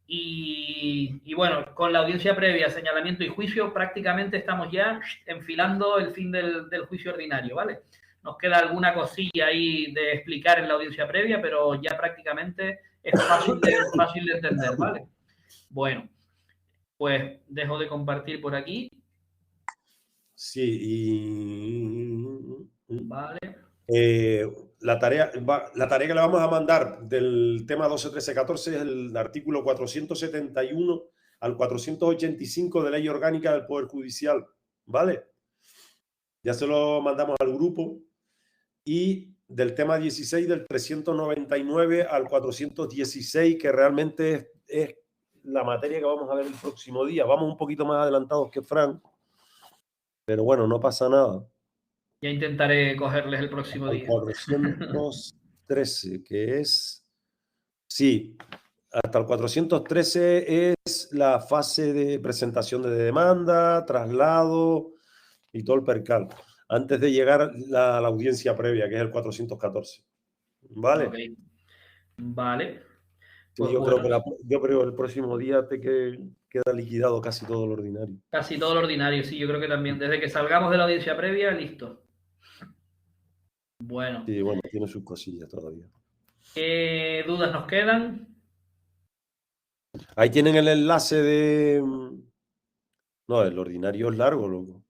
Y bueno, con la audiencia previa, señalamiento y juicio, prácticamente estamos ya enfilando el fin del juicio ordinario, ¿vale? Nos queda alguna cosilla ahí de explicar en la audiencia previa, pero ya prácticamente es fácil de entender, ¿vale? Bueno, pues dejo de compartir por aquí. Sí, Vale. La tarea que le vamos a mandar del tema 12, 13, 14 es el artículo 471 al 485 de Ley Orgánica del Poder Judicial, ¿vale? Ya se lo mandamos al grupo. Y del tema 16, del 399 al 416, que realmente es la materia que vamos a ver el próximo día. Vamos un poquito más adelantados que Fran, pero bueno, no pasa nada. Ya intentaré cogerles el próximo día. 413, que es... Sí, hasta el 413 es la fase de presentación de demanda, traslado y todo el percal, antes de llegar a la audiencia previa, que es el 414. ¿Vale? Okay. Vale. Pues yo creo que el próximo día queda liquidado casi todo lo ordinario. Casi todo lo ordinario, sí, yo creo que también. Desde que salgamos de la audiencia previa, listo. Bueno. Sí, bueno, tiene sus cosillas todavía. ¿Qué dudas nos quedan? Ahí tienen el enlace de... No, el ordinario es largo, loco.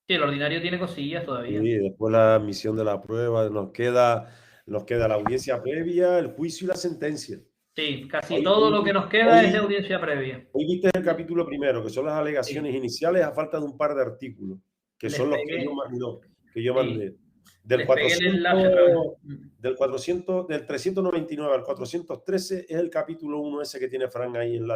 Sí, el ordinario tiene cosillas todavía. Sí, después la admisión de la prueba, nos queda la audiencia previa, el juicio y la sentencia. Sí, casi todo lo que nos queda es de audiencia previa. Hoy viste el capítulo primero, que son las alegaciones iniciales a falta de un par de artículos, que son los que yo mandé. Del 399 al 413 es el capítulo 1 ese que tiene Fran ahí en la